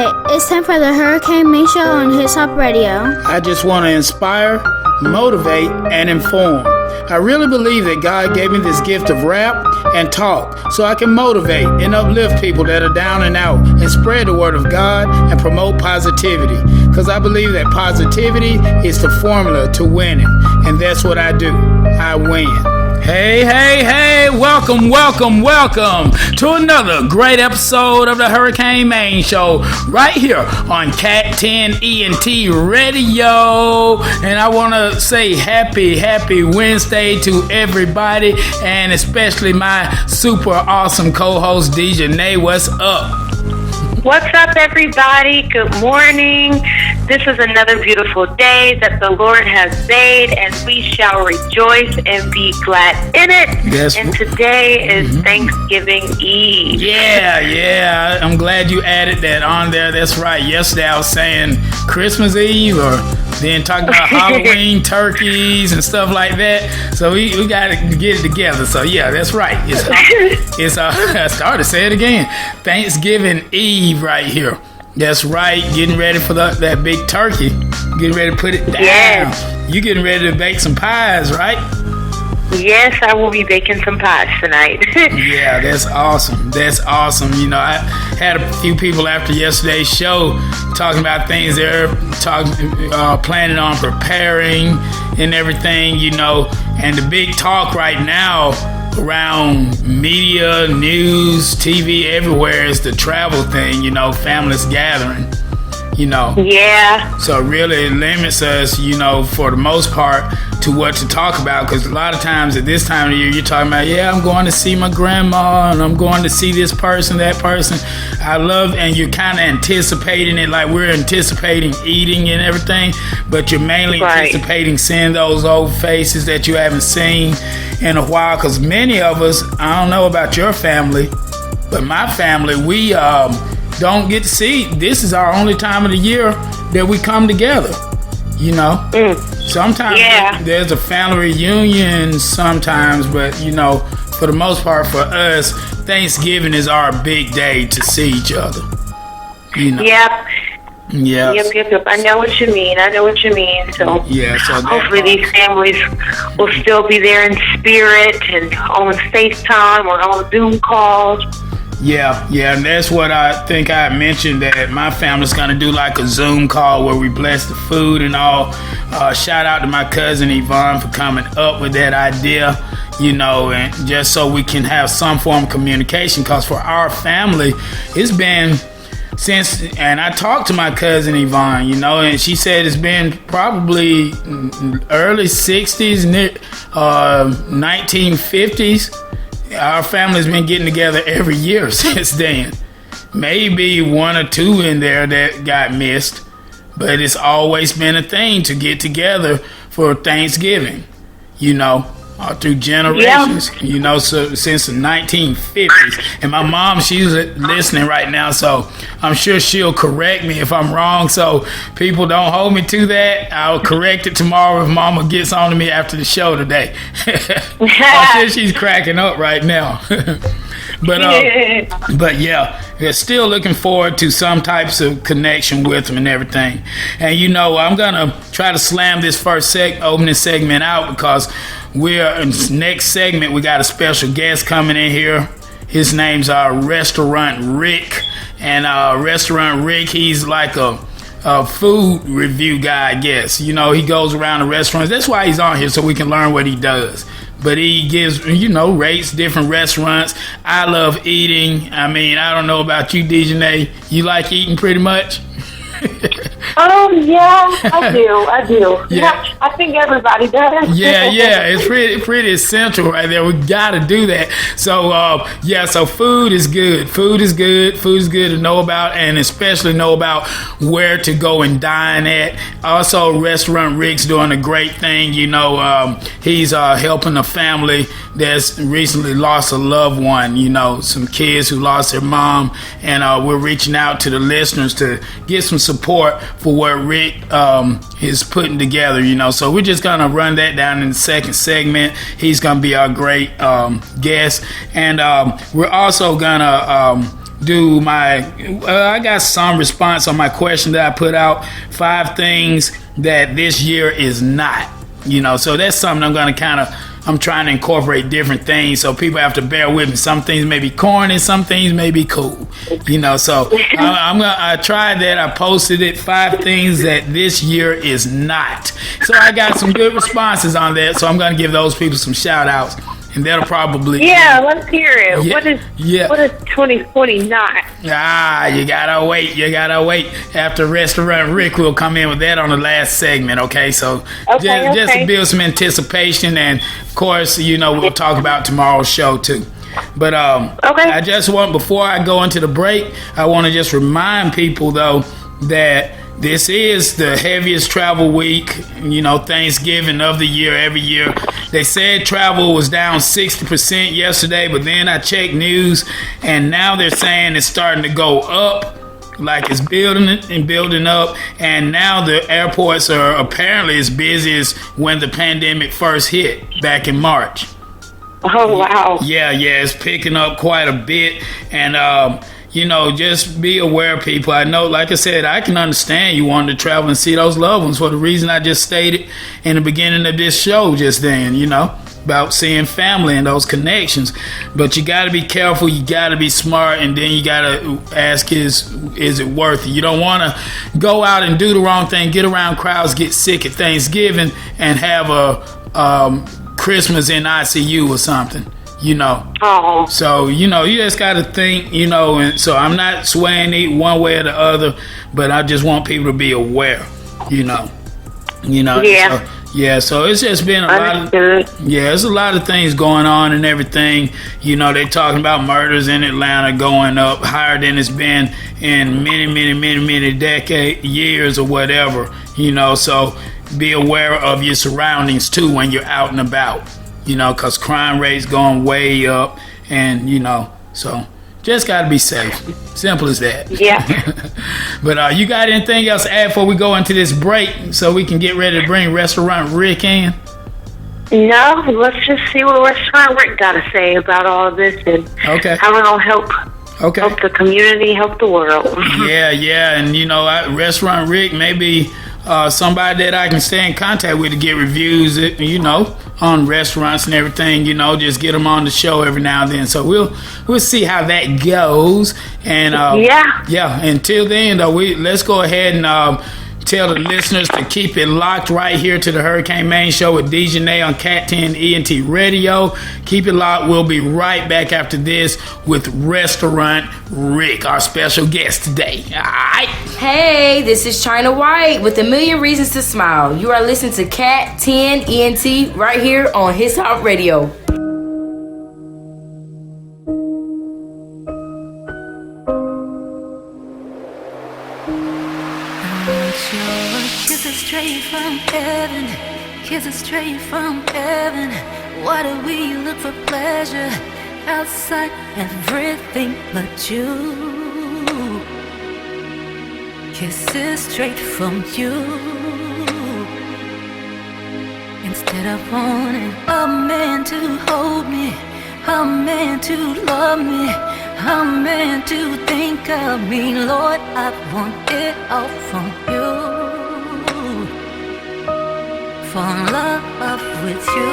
it. It's time for the Hurricane Main Show on Hip Hop Radio. I just want to inspire, motivate, and inform. I really believe that God gave me this gift of rap and talk so I can motivate and uplift people that are down and out and spread the word of God and promote positivity. Because I believe that positivity is the formula to winning. And that's what I do. I win. Hey, hey, hey, welcome to another great episode of the Hurricane Main Show right here on Cat 10 ENT Radio. And I want to say happy Wednesday to everybody, and especially my super awesome co-host Devoe. What's up? What's up, everybody? Good morning. This is another beautiful day that the Lord has made, and we shall rejoice and be glad in it. Yes. And today is Thanksgiving Eve. Yeah. I'm glad you added that on there. That's right. Yesterday I was saying Christmas Eve, or then talking about Halloween turkeys and stuff like that. So we got to get it together. So yeah, that's right. It's I started to say it again. Thanksgiving Eve right here. That's right. Getting ready for that big turkey. Getting ready to put it down. Yes. You getting ready to bake some pies, right? Yes, I will be baking some pies tonight. Yeah, that's awesome. You know, I had a few people after yesterday's show talking about things they're planning on preparing and everything, you know. And the big talk right now around media, news, TV, everywhere is the travel thing, you know, families gathering, you know. Yeah. So it really limits us, you know, for the most part, to what to talk about, because a lot of times at this time of the year you're talking about, I'm going to see my grandma and I'm going to see this person, that person. I love, and you're kind of anticipating it like we're anticipating eating and everything, but you're mainly anticipating seeing those old faces that you haven't seen in a while, because many of us, I don't know about your family, but my family, we don't get to see. This is our only time of the year that we come together, you know. Sometimes there's a family reunion sometimes, but you know, for the most part for us, Thanksgiving is our big day to see each other, you know. Yep. Yep. I know what you mean. So hopefully these families will still be there in spirit and on FaceTime or on Zoom calls. Yeah, and that's what I think I mentioned, that my family's gonna do like a Zoom call where we bless the food and all. Shout out to my cousin Yvonne for coming up with that idea, you know, and just so we can have some form of communication, because for our family, it's been since, and I talked to my cousin Yvonne, you know, and she said it's been probably early 60s, 1950s. Our family's been getting together every year since then. Maybe one or two in there that got missed, but it's always been a thing to get together for Thanksgiving, you know, through generations, you know, so since the 1950s. And my mom, she's listening right now, so I'm sure she'll correct me if I'm wrong. So people, don't hold me to that. I'll correct it tomorrow if Mama gets on to me after the show today. I'm sure she's cracking up right now. But yeah, we're still looking forward to some types of connection with them and everything. And you know, I'm gonna try to slam this first opening segment out, because we're in next segment. We got a special guest coming in here. His name's Restaurant Rick, and Restaurant Rick, he's like a food review guy, I guess. You know, he goes around the restaurants. That's why he's on here, so we can learn what he does. But he gives, you know, rates different restaurants. I love eating. I mean, I don't know about you, Devoe. You like eating pretty much? Yeah, I do. Yeah, I think everybody does. Yeah, it's pretty essential right there. We got to do that. So, so food is good. Food is good to know about, and especially know about where to go and dine at. Also, Restaurant Rick's doing a great thing. You know, he's helping a family that's recently lost a loved one, you know, some kids who lost their mom, and we're reaching out to the listeners to get some support for what Rick is putting together, you know. So we're just gonna run that down in the second segment. He's gonna be our great guest, and we're also gonna do my. I got some response on my question that I put out. 5 things that this year is not. So that's something I'm going to I'm trying to incorporate different things, so people have to bear with me. Some things may be corny, some things may be cool. So I tried that. I posted it. 5 things that this year is not. So I got some good responses on that. So I'm going to give those people some shout outs. And that'll probably... Yeah, let's hear it. Yeah, what is 2020 not? You gotta wait. After Restaurant Rick will come in with that on the last segment, okay? So just to build some anticipation, and of course, we'll talk about tomorrow's show too. But I just want, before I go into the break, I want to just remind people though that this is the heaviest travel week, Thanksgiving of the year, every year. They said travel was down 60% yesterday, but then I checked news, and now they're saying it's starting to go up, like it's building up, and now the airports are apparently as busy as when the pandemic first hit back in March. Oh, wow. Yeah, it's picking up quite a bit, and just be aware, people. I know, like I said, I can understand you wanting to travel and see those loved ones for the reason I just stated in the beginning of this show just then, about seeing family and those connections. But you got to be careful. You got to be smart. And then you got to ask, is it worth it? You don't want to go out and do the wrong thing, get around crowds, get sick at Thanksgiving, and have a Christmas in ICU or something. Oh. So, you just got to think, and so I'm not swaying it one way or the other, but I just want people to be aware, Yeah. So it's just been there's a lot of things going on and everything. They're talking about murders in Atlanta going up higher than it's been in many years or whatever, so be aware of your surroundings too when you're out and about. Because crime rates going way up, and so just got to be safe. Simple as that. Yeah. But you got anything else to add before we go into this break, so we can get ready to bring Restaurant Rick in? No, let's just see what Restaurant Rick got to say about all of this, and how we're gonna help the community, help the world. Yeah, and Restaurant Rick may be somebody that I can stay in contact with to get reviews, on restaurants and everything, just get them on the show every now and then. So we'll see how that goes. And until then, though, let's go ahead and tell the listeners to keep it locked right here to the Hurricane Main Show with DJNA on Cat 10 ENT Radio. Keep it locked. We'll be right back after this with Restaurant Rick, our special guest today. All right. Hey, this is China White with a million reasons to smile. You are listening to Cat 10 ENT right here on His Hop Radio. Kisses straight from heaven, kisses straight from heaven. Why do we look for pleasure outside everything but you? Kisses straight from you. Instead of wanting a man to hold me, a man to love me, a man to think of me, Lord, I want it all from you. Fall in love with you.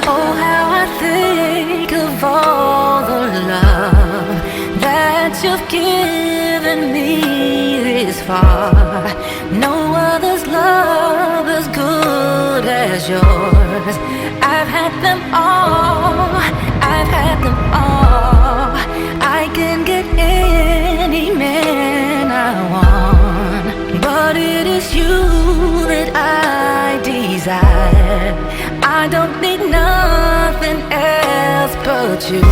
Oh, how I think of all the love that you've given me this far. No other's love as good as yours. I've had them all, I've had them all. I can get any man I want, but it is you that I desire. I don't need nothing else but you.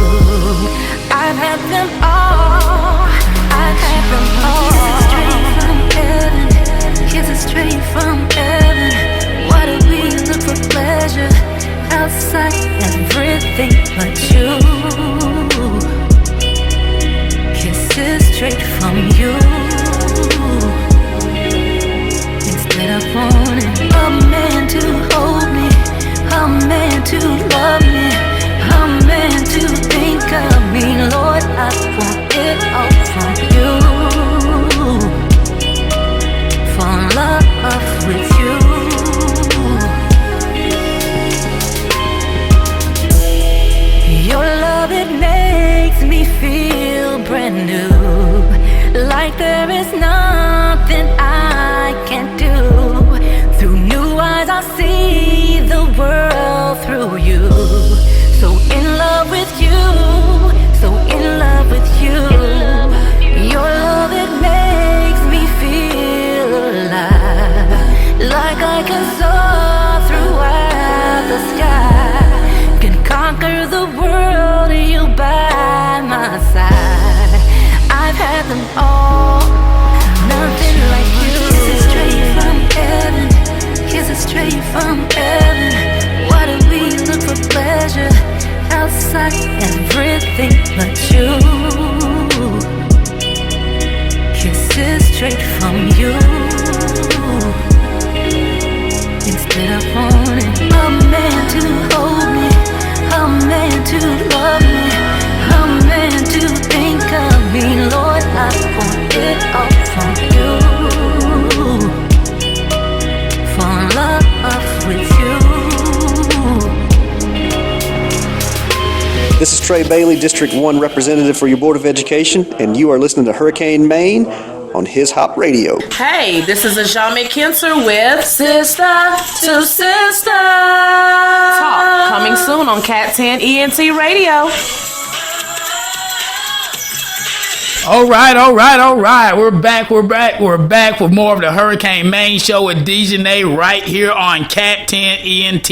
I've had them all, I've had them all. Kisses straight from heaven. Why do we look for pleasure outside everything but you? Kisses straight from you. Instead of wanting a man to hold me, a man to love me, I want it all from you. Fall in love with you. Your love, it makes me feel brand new, like there is nothing I can't do. Through new eyes I see the world through you. So in love with you, so in love with you. Your love, it makes me feel alive, like I can soar throughout the sky, can conquer the world, you by my side. I've had them all, nothing like you. Kisses straight from heaven, kisses straight from heaven. Why do we look for pleasure outside everything but you? Kisses straight from you. Instead of wanting a man to hold me, a man to love me, a man to think of me, Lord, I want it all from you. Fall in love with you. This is Trey Bailey, District 1 Representative for your Board of Education, and you are listening to Hurricane Maine on His Hop Radio. Hey, this is Ajah McKinser with Sister to Sister Talk, coming soon on Cat 10 ENT Radio. All right. We're back with more of the Hurricane Maine Show with Dejanay right here on Cat 10 ENT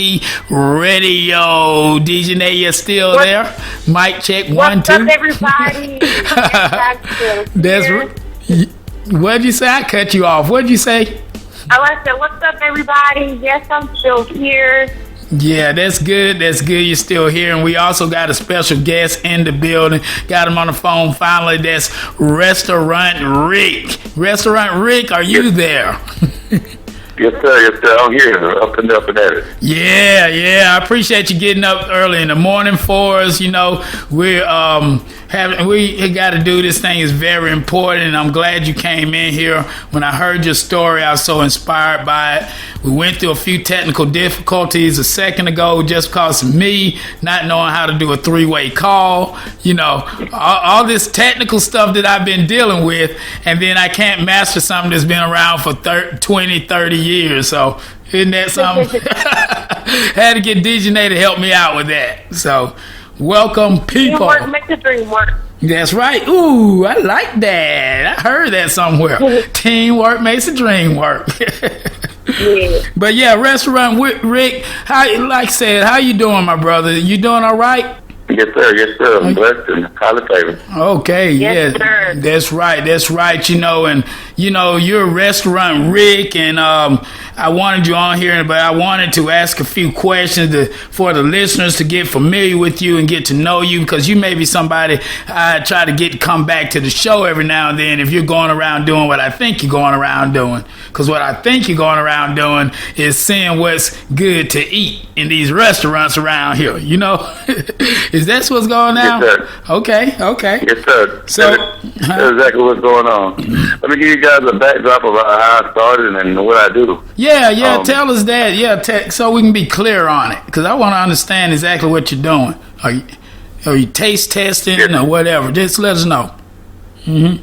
Radio. Dejanay, you're still there? Mic check, 1, 2. What's up, everybody? What'd you say? I cut you off. What'd you say? I said, what's up, everybody? Yes, I'm still here. Yeah, that's good. You're still here. And we also got a special guest in the building. Got him on the phone finally. That's Restaurant Rick. Restaurant Rick, are you there? Yes, sir. I'm here. Up and at it. Yeah. I appreciate you getting up early in the morning for us. You know, we got to do this thing. Is very important, and I'm glad you came in here. When I heard your story, I was so inspired by it. We went through a few technical difficulties a second ago just because of me not knowing how to do a three-way call. You know, all this technical stuff that I've been dealing with, and then I can't master something that's been around for 20, 30 years. So isn't that something? Had to get Dejanay to help me out with that. So welcome, people. Teamwork makes the dream work. That's right. Ooh, I like that. I heard that somewhere. Teamwork makes the dream work. Yeah. But yeah, Restaurant Rick, like I said, how you doing, my brother? You doing all right? Yes, sir. I'm blessed and highly favored. Okay, Yes, sir. That's right. You know, and you know, you're Restaurant Rick, and I wanted you on here, but I wanted to ask a few questions for the listeners to get familiar with you and get to know you, because you may be somebody I try to come back to the show every now and then if you're going around doing what I think you're going around doing. Because what I think you're going around doing is seeing what's good to eat in these restaurants around here, you know? Is that what's going on? Yes, sir. Okay. Yes, sir. So, that's exactly what's going on. Let me give you guys a backdrop about how I started and what I do. Yeah, tell us that. Yeah, so we can be clear on it, because I want to understand exactly what you're doing. Are you taste testing or whatever? Just let us know. Mm-hmm.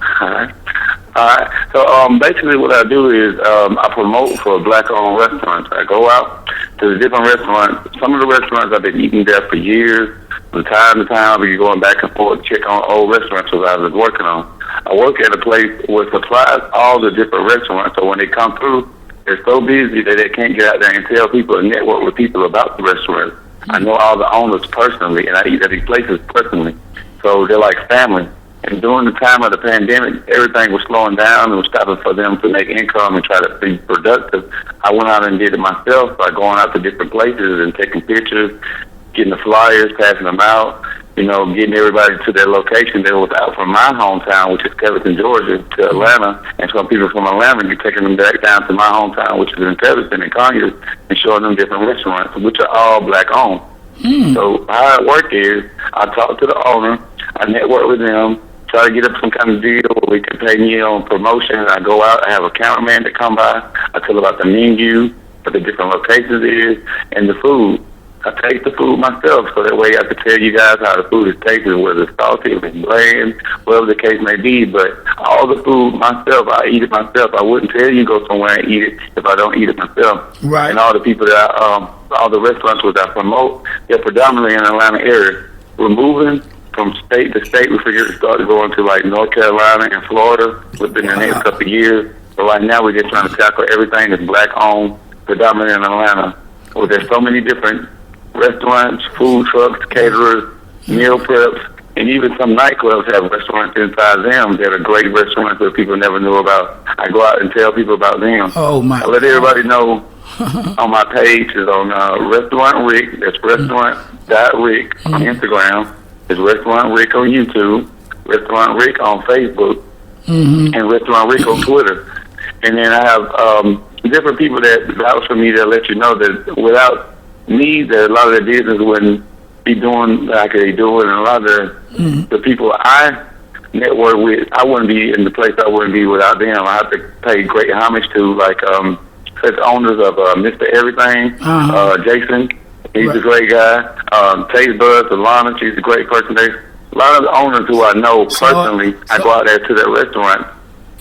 All right. So basically what I do is I promote for black-owned restaurants. I go out to the different restaurants. Some of the restaurants I've been eating there for years. From time to time, I'll be going back and forth to check on old restaurants that I was working on. I work at a place where supplies all the different restaurants. So when they come through, they're so busy that they can't get out there and tell people and network with people about the restaurant. I know all the owners personally, and I eat at these places personally. So they're like family. And during the time of the pandemic, everything was slowing down and was stopping for them to make income and try to be productive. I went out and did it myself by going out to different places and taking pictures, getting the flyers, passing them out, you know, getting everybody to their location that was out from my hometown, which is Covington, Georgia, to Atlanta. And some people from Atlanta, you're taking them back down to my hometown, which is in Covington and Conyers, and showing them different restaurants, which are all black-owned. So how it works is I talk to the owner. I network with them, try to get up some kind of deal where we can pay me on promotion. I go out, I have a cameraman that come by. I tell about the menu, what the different locations is, and the food. I taste the food myself, so that way I can tell you guys how the food is tasted, whether it's salty, if it's bland, whatever the case may be. But all the food myself, I eat it myself. I wouldn't tell you go somewhere and eat it if I don't eat it myself. Right. And all the people that all the restaurants that I promote, they're predominantly in the Atlanta area. We're moving from state to state. We figure to start to go into like North Carolina and Florida within the next couple of years. But right now we're just trying to tackle everything that's black owned, predominantly in Atlanta. Well, there's so many different restaurants, food trucks, caterers, meal preps, and even some nightclubs have restaurants inside them that are great restaurants that people never knew about. I go out and tell people about them. Oh, my. I let everybody know on my page is on Restaurant Rick. That's Restaurant.Rick on Instagram. It's Restaurant Rick on YouTube, Restaurant Rick on Facebook, and Restaurant Rick on Twitter. And then I have different people that vouch for me that let you know that without me, that a lot of the business wouldn't be doing like they do it, and a lot of the people I network with, I wouldn't be in the place I wouldn't be without them. I have to pay great homage to like such owners of Mr. Everything, Jason. He's a great guy. Taste Buds, Alana, she's a great person. There's a lot of the owners who I know personally. I go out there to that restaurant.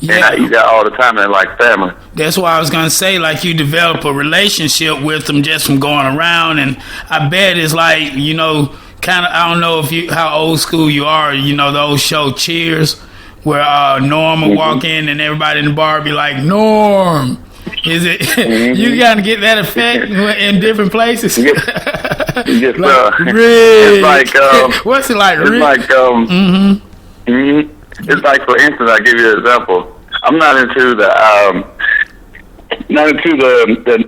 Yeah. And I eat that all the time, and like family. That's why I was gonna say, like, you develop a relationship with them just from going around, and I bet it's like, you know, kind of. I don't know if you how old school you are. You know, the old show Cheers, where Norm will walk in and everybody in the bar be like, Norm. Is it? You gotta get that effect in different places. Yes, like, it's like what's it like? It's like It's like, for instance, I'll give you an example. I'm not into the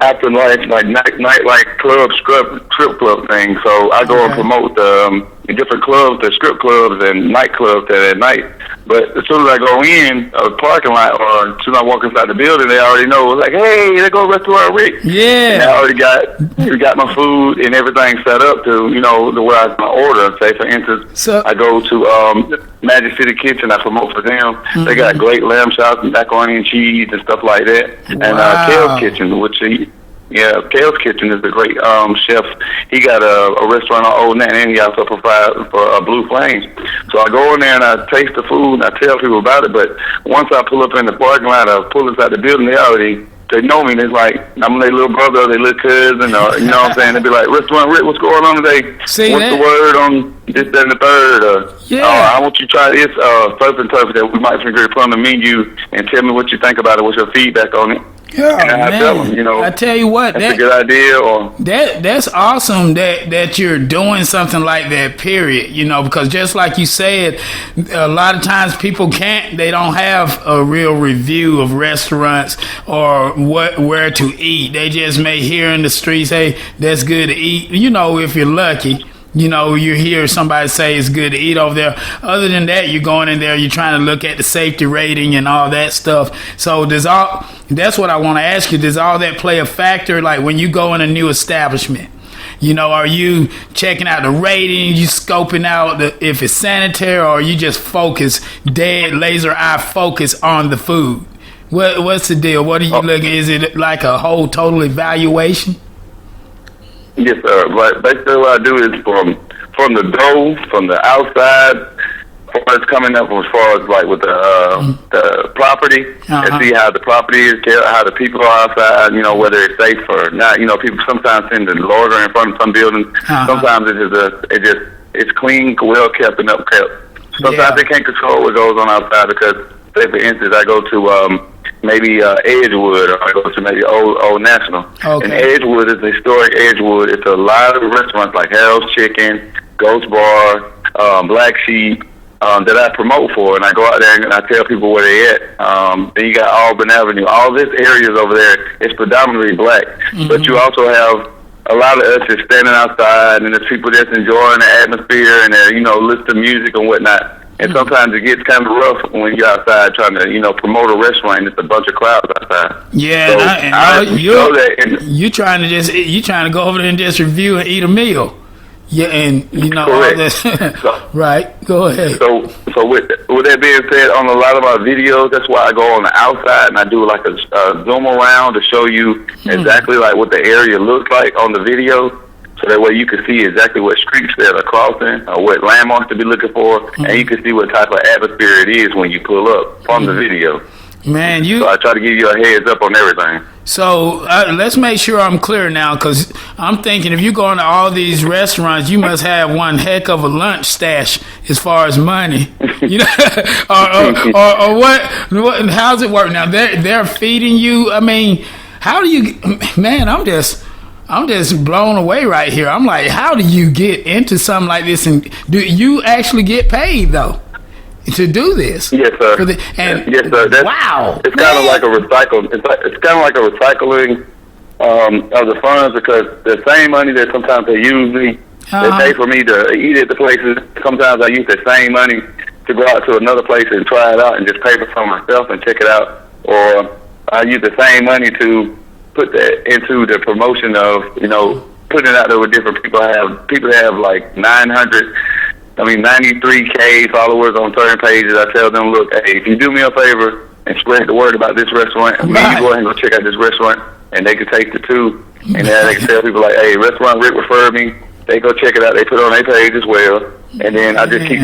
afterlife, like nightlife club, strip club thing. So I go and promote the different clubs, the strip clubs and nightclubs that at night. But as soon as I go in a parking lot, or as soon as I walk inside the building, they already know. It's like, hey, there go Restaurant Rick. Yeah. And I already got my food and everything set up to, you know, the way I can order. Say, for instance, I go to Magic City Kitchen. I promote for them. They got great lamb chops and macaroni and cheese and stuff like that. And Kale's Kitchen, Kale's Kitchen is a great chef. He got a restaurant on Old Nat, and he also provides for Blue Flame. So I go in there and I taste the food and I tell people about it. But once I pull up in the parking lot, I pull inside the building, they know me. And it's like I'm their little brother, their little cousin, or you know what I'm saying? They be like, Restaurant Rick, what's going on today? What's the word on this, that, and the third? I want you to try this surf and turf that we might figure put on the menu, and tell me what you think about it. What's your feedback on it? Yeah, and I tell them, you know, I tell you what, that's a good idea. Or that's awesome that you're doing something like that. Period. You know, because just like you said, a lot of times people they don't have a real review of restaurants or where to eat. They just may hear in the streets, hey, that's good to eat. You know, if you're lucky. You know, you hear somebody say it's good to eat over there. Other than that, you're going in there, you're trying to look at the safety rating and all that stuff. So that's what I want to ask you. Does all that play a factor? Like when you go in a new establishment, you know, are you checking out the rating? You scoping out if it's sanitary, or are you just laser eye focus on the food? What's the deal? What are you looking? Is it like a whole total evaluation? Yes, sir. But basically what I do is from the dough, from the outside, as far as coming up, as far as like with the property, and see how the property is, how the people are outside, you know, whether it's safe or not. You know, people sometimes tend to loiter in front of some buildings. Sometimes it's clean, well kept, and upkept. Sometimes they can't control what goes on outside because, say for instance, I go to maybe Edgewood, or I go to maybe Old National. Okay. And Edgewood is historic Edgewood. It's a lot of restaurants like Harold's Chicken, Ghost Bar, Black Sheep, that I promote for. And I go out there and I tell people where they at. Then you got Auburn Avenue. All this areas over there is predominantly black. But you also have a lot of us that's standing outside, and there's people that's enjoying the atmosphere, and they're, you know, listen to music and whatnot. And sometimes it gets kind of rough when you're outside trying to, you know, promote a restaurant and it's a bunch of crowds outside. Yeah, so you're trying to go over there and just review and eat a meal. Yeah, and you know Correct. all that. So- Right. Go ahead. So with that being said, on a lot of my videos, that's why I go on the outside and I do like a zoom around to show you exactly like what the area looks like on the video, so that way you can see exactly what streets that are crossing or what landmarks to be looking for, and you can see what type of atmosphere it is when you pull up from the video. Man, So I try to give you a heads up on everything. So let's make sure I'm clear now, because I'm thinking if you go into all these restaurants, you must have one heck of a lunch stash as far as money, you know, or what? How's it work now? They're feeding you. I mean, how do you? Man, I'm just blown away right here. I'm like, how do you get into something like this? And do you actually get paid though to do this? Yes, sir. Yes, sir. Wow. It's kind of like a recycle. It's kind of like a recycling of the funds, because the same money that sometimes they use me, they pay for me to eat at the places. Sometimes I use the same money to go out to another place and try it out and just pay for some myself and check it out. Or I use the same money to put that into the promotion of, you know, putting it out there with different people. I have people that have like 93K followers on certain pages. I tell them, look, hey, if you do me a favor and spread the word about this restaurant, and you go ahead and go check out this restaurant, and they can taste it too. And then they can tell people like, hey, Restaurant Rick referred me. They go check it out. They put it on their page as well. And then I just keep,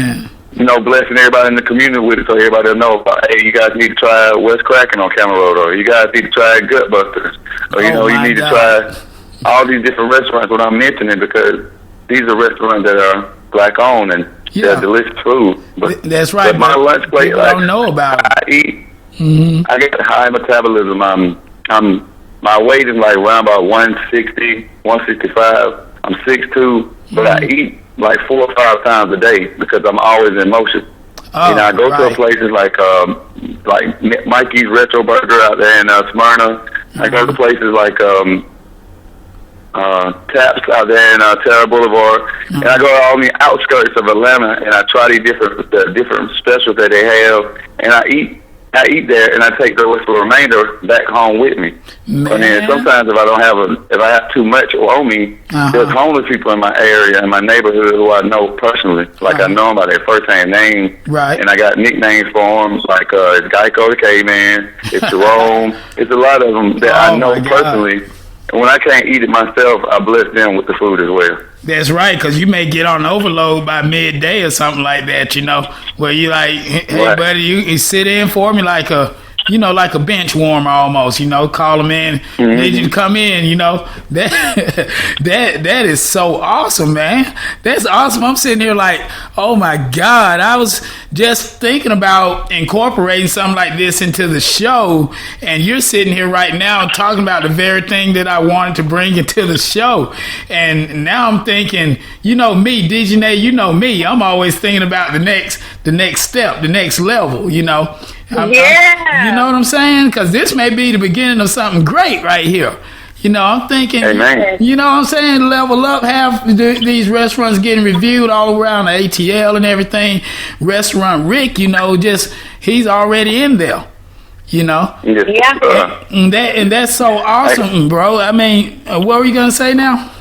you know, blessing everybody in the community with it, so everybody will know about, hey, you guys need to try What's Cracking on Camel Road, or you guys need to try Gut Busters, or you know, you need to try all these different restaurants what I'm mentioning, because these are restaurants that are black owned and they're delicious food. But that's right. But my lunch plate, people don't know about it. I eat. I get high metabolism. My weight is like around about 160, 165. I'm 6'2", but I eat like 4 or 5 times a day because I'm always in motion. Oh, I go to places like Mikey's Retro Burger out there in Smyrna. I go to places like Taps out there in Terra Boulevard, and I go to all the outskirts of Atlanta, and I try the different specials that they have, and I eat there, and I take the remainder back home with me. And then sometimes if I have too much on me, there's homeless people in my area, in my neighborhood, who I know personally. Like I know them by their first-hand name, and I got nicknames for them, like it's Geico the Caveman, it's Jerome. It's a lot of them that I know personally. And when I can't eat it myself, I bless them with the food as well. That's right, because you may get on overload by midday or something like that, you know, where you like, hey, buddy, you sit in for me like a bench warmer almost, you know, call them in, need you to come in, you know. That is so awesome, man. That's awesome. I'm sitting here like, oh my God, I was just thinking about incorporating something like this into the show, and you're sitting here right now talking about the very thing that I wanted to bring into the show. And now I'm thinking, you know me, DJ, you know me, I'm always thinking about the next step, the next level, you know. You know what I'm saying? Because this may be the beginning of something great right here. You know, I'm thinking, you know what I'm saying, level up, have these restaurants getting reviewed all around the ATL and everything. Restaurant Rick, you know, he's already in there, you know. And that's so awesome, bro. I mean, what were you going to say now?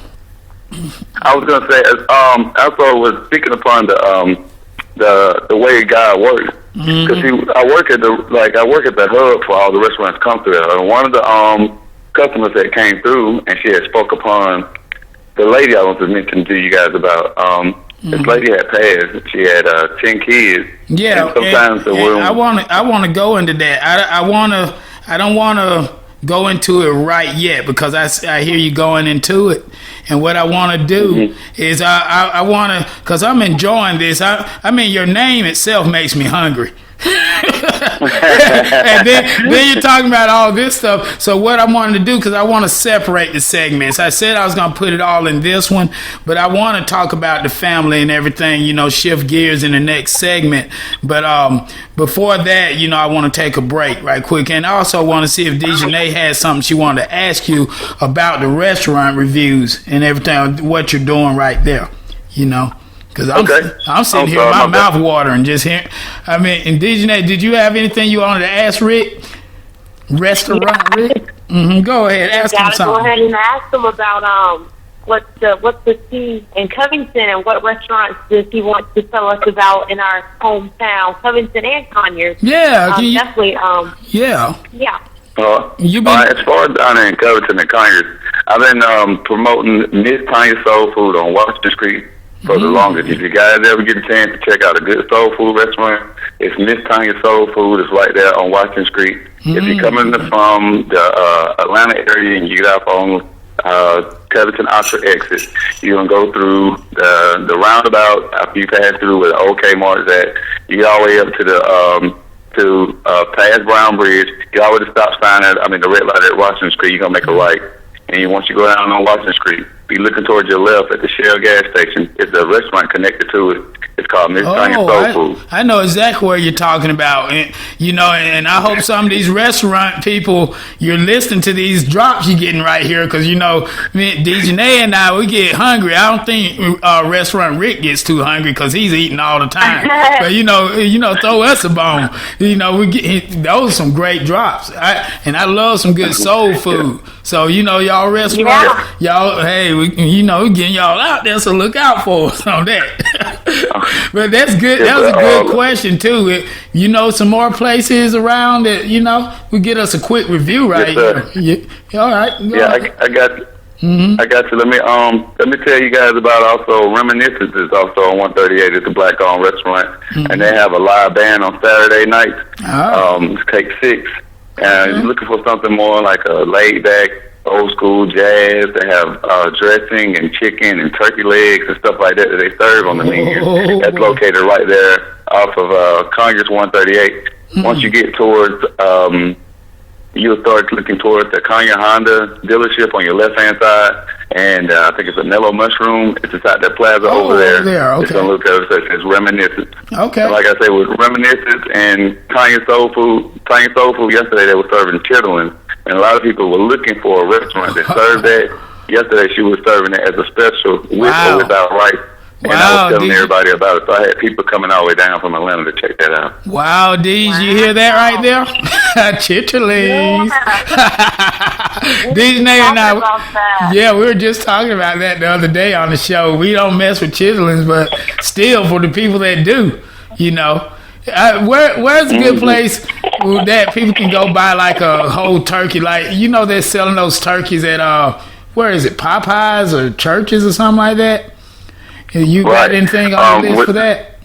I was going to say, also was speaking upon the way God works. Because I work at the hub for all the restaurants come through. And one of the customers that came through, and she had spoke upon the lady I want to mention to you guys about. This lady had passed. She had 10 kids. Yeah, and sometimes I want to go into that. I don't want to go into it right yet, because I hear you going into it. And what I want to do is I want to, because I'm enjoying this. I mean, your name itself makes me hungry. And then you're talking about all this stuff. So what I wanted to do, because I want to separate the segments. I said I was going to put it all in this one, but I want to talk about the family and everything, you know, shift gears in the next segment. But before that, you know, I want to take a break right quick. And I also want to see if DJ has something she wanted to ask you about the restaurant reviews and everything, what you're doing right there, you know. Because I'm sitting here, my mouth watering, just hearing. I mean, and DJ, did you have anything you wanted to ask Rick? Restaurant Rick? Go ahead, ask him something. Go ahead and ask him about what's the tea in Covington, and what restaurants does he want to tell us about in our hometown, Covington and Conyers? Yeah, definitely. Yeah. As far as down there in Covington and Conyers, I've been promoting Miss Tanya Soul Food on Washington Street for the longest. If you guys ever get a chance to check out a good soul food restaurant, it's Miss Tanya Soul Food. It's right there on Washington Street. If you're coming from the Atlanta area and you get off on Covington Oxford exit, you're going to go through the roundabout. After you pass through where the old Kmart is at, you get all the way up to past Brown Bridge. You all the way to stop sign the red light at Washington Street. You're going to make a right. And once you go down on Washington Street, be looking towards your left at the Shell gas station. It's a restaurant connected to it. It's called Miss Tanya Soul Food. I know exactly where you're talking about. And, and I hope some of these restaurant people, you're listening to these drops you're getting right here, because, Dejanay and I, we get hungry. I don't think Restaurant Rick gets too hungry because he's eating all the time. But, throw us a bone. Those are some great drops. I love some good soul food. So, y'all restaurant, y'all, hey, we getting y'all out there, so look out for us on that. But that's good. That was a good question too. Some more places around that we get us a quick review right here. All right. I got you. Mm-hmm. I got you. Let me tell you guys about also Reminiscences also on 138 at the Black Owned Restaurant, and they have a live band on Saturday nights. Take 6, and you're looking for something more like a laid back, old school jazz. They have dressing and chicken and turkey legs and stuff like that they serve on the menu. That's located right there off of Congress 138. Once you get towards, you'll start looking towards the Kanye Honda dealership on your left-hand side, and I think it's a Mellow Mushroom. It's inside that plaza over there. Okay. It's going to look over, so it says Reminiscence. Okay. And like I say, with Reminiscence and Kanye Soul Food, yesterday they were serving chitterlings. And a lot of people were looking for a restaurant that served that. Yesterday, she was serving it as a special with or without rice. And I was telling everybody about it. So I had people coming all the way down from Atlanta to check that out. Wow, Deej, you hear that right there? Chitterlings. Deej and I, we were just talking about that the other day on the show. We don't mess with chitterlings, but still, for the people that do, where's a good place that people can go buy like a whole turkey? Like, they're selling those turkeys at, where is it, Popeyes or Churches or something like that? You got anything on the list for that?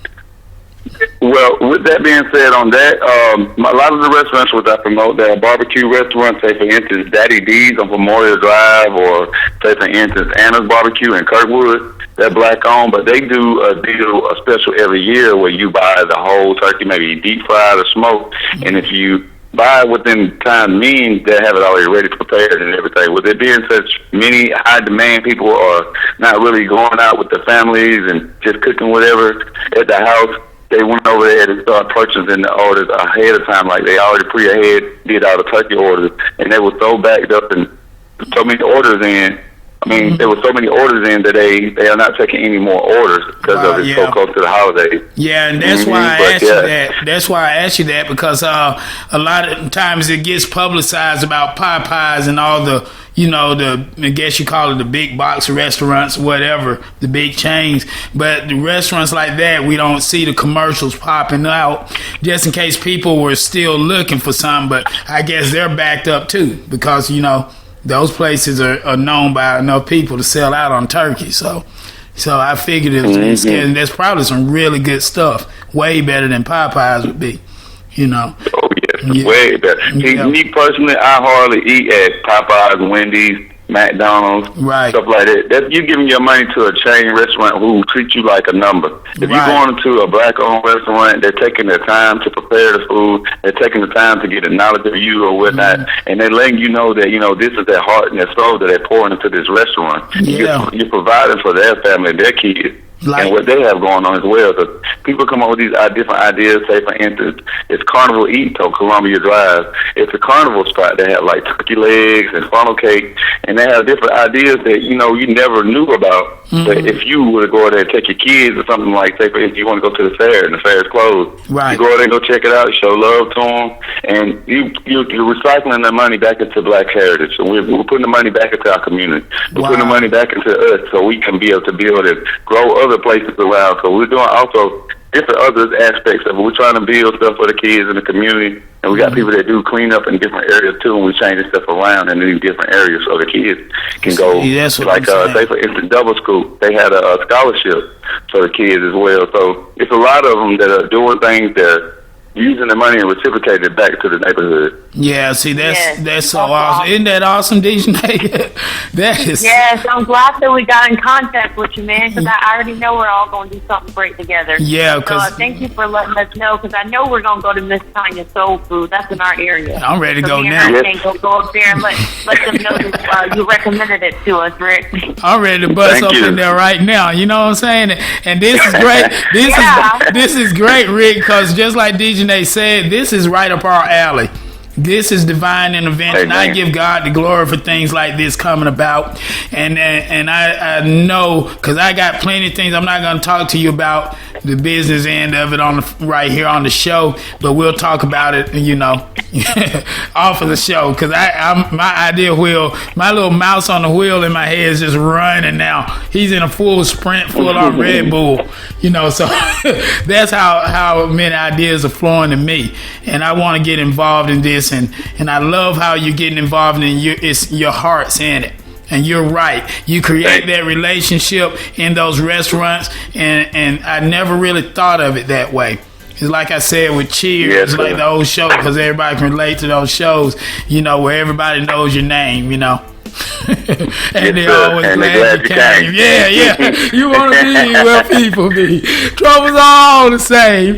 Well, with that being said on that, a lot of the restaurants which I promote, they're barbecue restaurants, say for instance, Daddy D's on Memorial Drive, or say for instance, Anna's Barbecue in Kirkwood. They're black owned, but they do a special every year where you buy the whole turkey, maybe deep fried or smoked, and if you buy within time means they have it already ready prepared and everything. With it being such many high demand, people are not really going out with their families and just cooking whatever at the house. They went over there and started purchasing the orders ahead of time, like they already pre-ahead did all the turkey orders, and they were so backed up and so many orders in. There were so many orders in that they are not taking any more orders because of it's so close to the holidays. Yeah, and that's why I asked you that. That's why I asked you that, because a lot of times it gets publicized about Popeyes and all the, I guess you call it the big box restaurants, whatever, the big chains. But the restaurants like that, we don't see the commercials popping out just in case people were still looking for something. But I guess they're backed up too, because, those places are known by enough people to sell out on turkey. So I figured and there's probably some really good stuff, way better than Popeyes would be, Oh, yes, way better. Me personally, I hardly eat at Popeyes, Wendy's, McDonald's, stuff like that. You're giving your money to a chain restaurant who treats you like a number. If you're going to a black-owned restaurant, they're taking their time to prepare the food. They're taking the time to get a knowledge of you or whatnot, and they're letting you know that this is their heart and their soul that they're pouring into this restaurant. You're providing for their family, their kids. And what they have going on as well. So people come up with these different ideas. Say, for instance, it's Carnival Eats on Columbia Drive. It's a carnival spot. They have like turkey legs and funnel cake, and they have different ideas that you never knew about. But if you were to go there and take your kids or something like, say, for instance, you want to go to the fair and the fair is closed, right? You go there and go check it out, show love to them, and you're recycling the money back into Black heritage. So we're putting the money back into our community. We're putting the money back into us, so we can be able to build and grow other places around. So we're doing also different other aspects of it. We're trying to build stuff for the kids in the community, and we got people that do clean up in different areas too, and we're changing stuff around in these different areas so the kids can go. Like, say, for instance, Double Scoop, they had a scholarship for the kids as well. So it's a lot of them that are doing things that using the money and reciprocating it back to the neighborhood. Yeah, see, that's so awesome. Isn't that awesome, DJ? That is. Yes, I'm glad that we got in contact with you, man, because I already know we're all going to do something great together. Yeah, because so thank you for letting us know, because I know we're going to go to Miss Tanya's Soul Food. That's in our area. I'm ready to so go me now. And I can go up there and let them know that you recommended it to us, Rick. I'm ready to bust up in there right now. You know what I'm saying? And this is great. This is great, Rick, because just like DJ said, this is right up our alley. This is divine intervention. I give God the glory for things like this coming about. And I know, because I got plenty of things I'm not going to talk to you about the business end of it right here on the show, but we'll talk about it, off of the show, because my idea wheel, my little mouse on the wheel in my head is just running now. He's in a full sprint full on Red Bull, so that's how many ideas are flowing to me, and I want to get involved in this, and I love how you're getting involved in it's your heart's in it. And you're right. You create that relationship in those restaurants, and I never really thought of it that way. It's like I said with Cheers, like the old show, because everybody can relate to those shows, where everybody knows your name, and they always glad you came. Yeah. You want to be where people be. Trouble's all the same.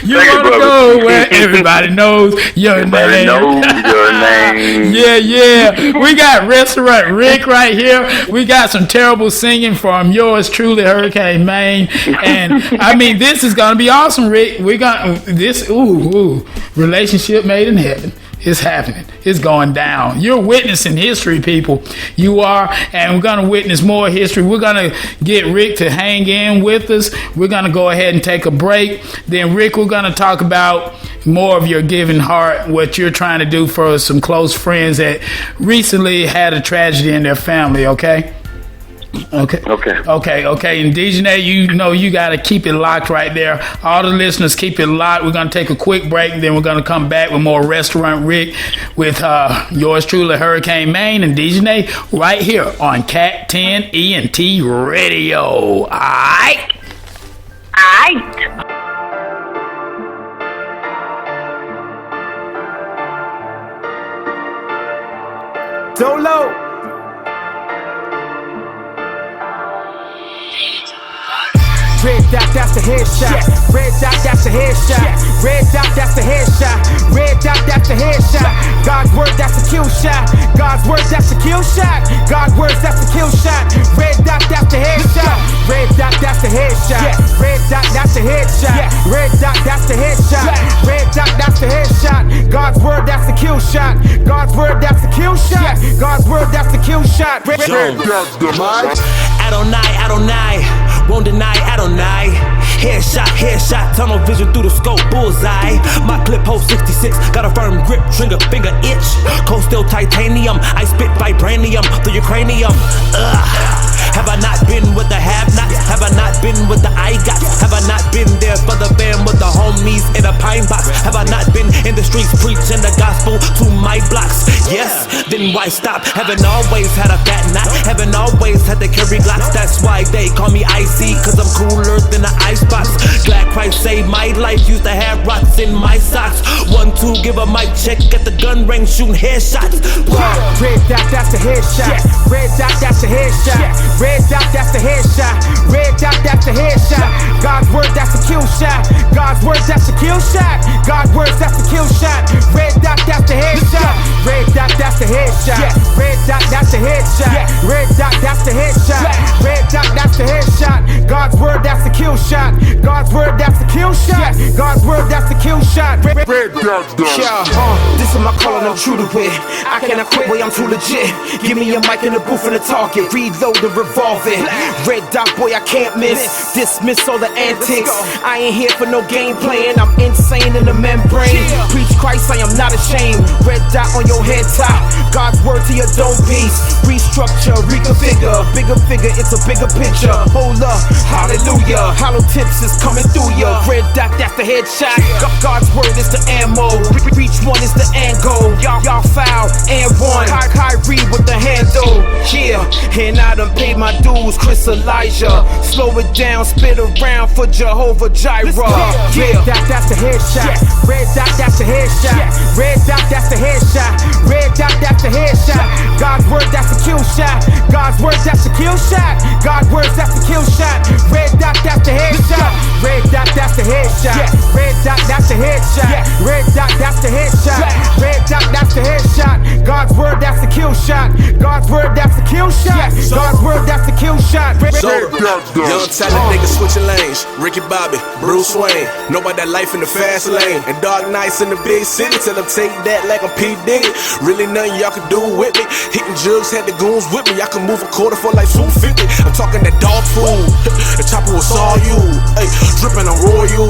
You want to go where everybody knows your name. Yeah. We got Restaurant Rick right here. We got some terrible singing from yours truly, Hurricane Maine. And I mean, this is going to be awesome, Rick. We got this, relationship made in heaven. It's happening. It's going down. You're witnessing history, people. You are, and we're going to witness more history. We're going to get Rick to hang in with us. We're going to go ahead and take a break. Then, Rick, we're going to talk about more of your giving heart, what you're trying to do for some close friends that recently had a tragedy in their family, okay? Okay. And DJ, you got to keep it locked right there. All the listeners, keep it locked. We're going to take a quick break, and then we're going to come back with more Restaurant Rick with yours truly, Hurricane Maine, and DJ right here on Cat 10 ENT Radio. All right. Dolo. Red dot, that's a headshot. Red dot, that's a headshot. Red dot, that's a headshot. Red dot, that's a headshot. God's word, that's a kill shot. God's word, that's a kill shot. God's word, that's a kill shot. Red dot, that's a headshot. Red dot, that's a headshot. Red dot, that's a headshot. Red dot, that's a headshot. Red dot, that's a headshot. God's word, that's a kill shot. God's word, that's a kill shot. God's word, that's a kill shot. Adonai, won't deny Adonai. Headshot, tunnel vision through the scope, bullseye. My clip holds 66, got a firm grip, trigger finger itch. Cold steel titanium, I spit vibranium through your cranium. Have I not been with the have-nots? Have I not been with the I-gots? Have I not been there for the band with the homies in a pine box? Have I not been in the streets preaching the gospel to my blocks? Yes, then why stop? Heaven always had a fat knot. Heaven always had to carry glocks. That's why they call me icy, cause I'm cooler than an icebox. Glad Christ saved my life, used to have rocks in my socks. 1, 2, give a mic check at the gun range, shooting headshots. Red dot, that's a headshot. Red dot, that's a headshot. Red dot, that's a headshot. Red dot, that's a headshot. God's word, that's a kill shot. God's word, that's a kill shot. God's word, that's a kill shot. Red dot, that's a headshot. Red dot, that's a headshot. Red dot, that's a headshot. Red dot, that's a headshot. Red dot, that's a headshot. God's word, that's a kill shot. God's God's word, that's the kill shot. Red dot. Yeah, this is my call and I'm true to it. I cannot quit, boy, I'm too legit. Give me a mic in the booth and a target. Reload the revolving. Red dot, boy, I can't miss. Dismiss all the antics. I ain't here for no game playing. I'm insane in the membrane. Preach Christ, I am not ashamed. Red dot on your head top. God's word to your dome piece. Restructure, reconfigure. Bigger figure, it's a bigger picture. Hold up, hallelujah. Hollow tips is coming through ya. Red dot, that's the headshot. God's word is the ammo. Reach one is the angle. Y'all foul and one. Kyrie with the handle. Yeah, and I done paid my dues. Chris Elijah. Slow it down, spit around for Jehovah Jireh. Yeah, that's the headshot. Red dot, that's the headshot. Red dot, that's the headshot. Red dot, that's the headshot. God's word, that's the kill shot. God's word, that's the kill shot. God's word, that's the kill shot. Red dot, that's the headshot. Red dot, that's the headshot. Red dot, that's the headshot. Red dot, that's the headshot. Red dot, that's the headshot. God's word, that's the kill shot. God's word, that's the kill shot. God's word, that's the kill shot. Young talent niggas switching lanes. Ricky Bobby, Bruce Wayne. Know about that life in the fast lane. And dark nights in the big city. Tell them take that like I'm P. Diddy. Really nothing y'all can do with me. Hitting jugs, had the goons with me. I can move a quarter for like 250. I'm talking that dog food. The chopper was all you. Ay, dripping on royal.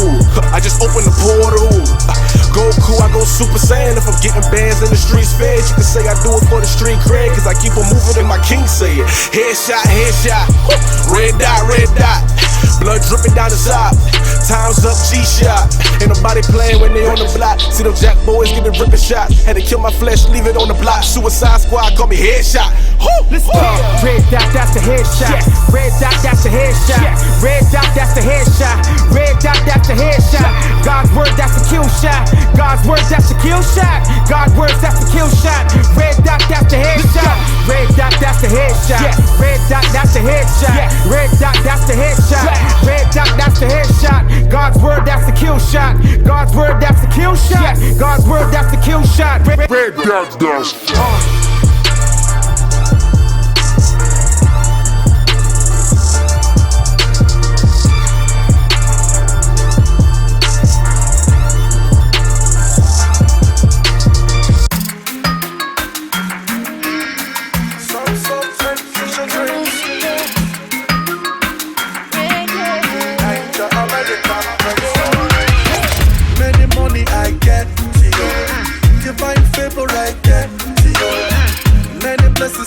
I just opened the portal. Go cool, I go super saiyan. If I'm getting bands in the streets fed, you can say I do it for the street cred. Cause I keep on moving and my king say it. Headshot, headshot. Red dot, red dot. Blood dripping down the top. Time's up, G-shot. Ain't nobody playing when they on the block. See them jack boys getting ripping shots. Had to kill my flesh, leave it on the block. Suicide squad, call me headshot. Let's go. Red dot, that's the headshot. Red dot, that's the headshot. Red dot, that's the headshot. Red dot, that's the headshot. God's word, that's the kill shot. God's word, that's the kill shot. God's word, that's the kill shot. Red dot, that's the headshot. Red dot, that's the headshot. Red dot, that's the headshot. Red dot, that's the headshot. Red dot, that's the headshot. God's word, that's the kill shot. God's word, that's the kill shot. God's word, that's the kill shot. Red dot, does.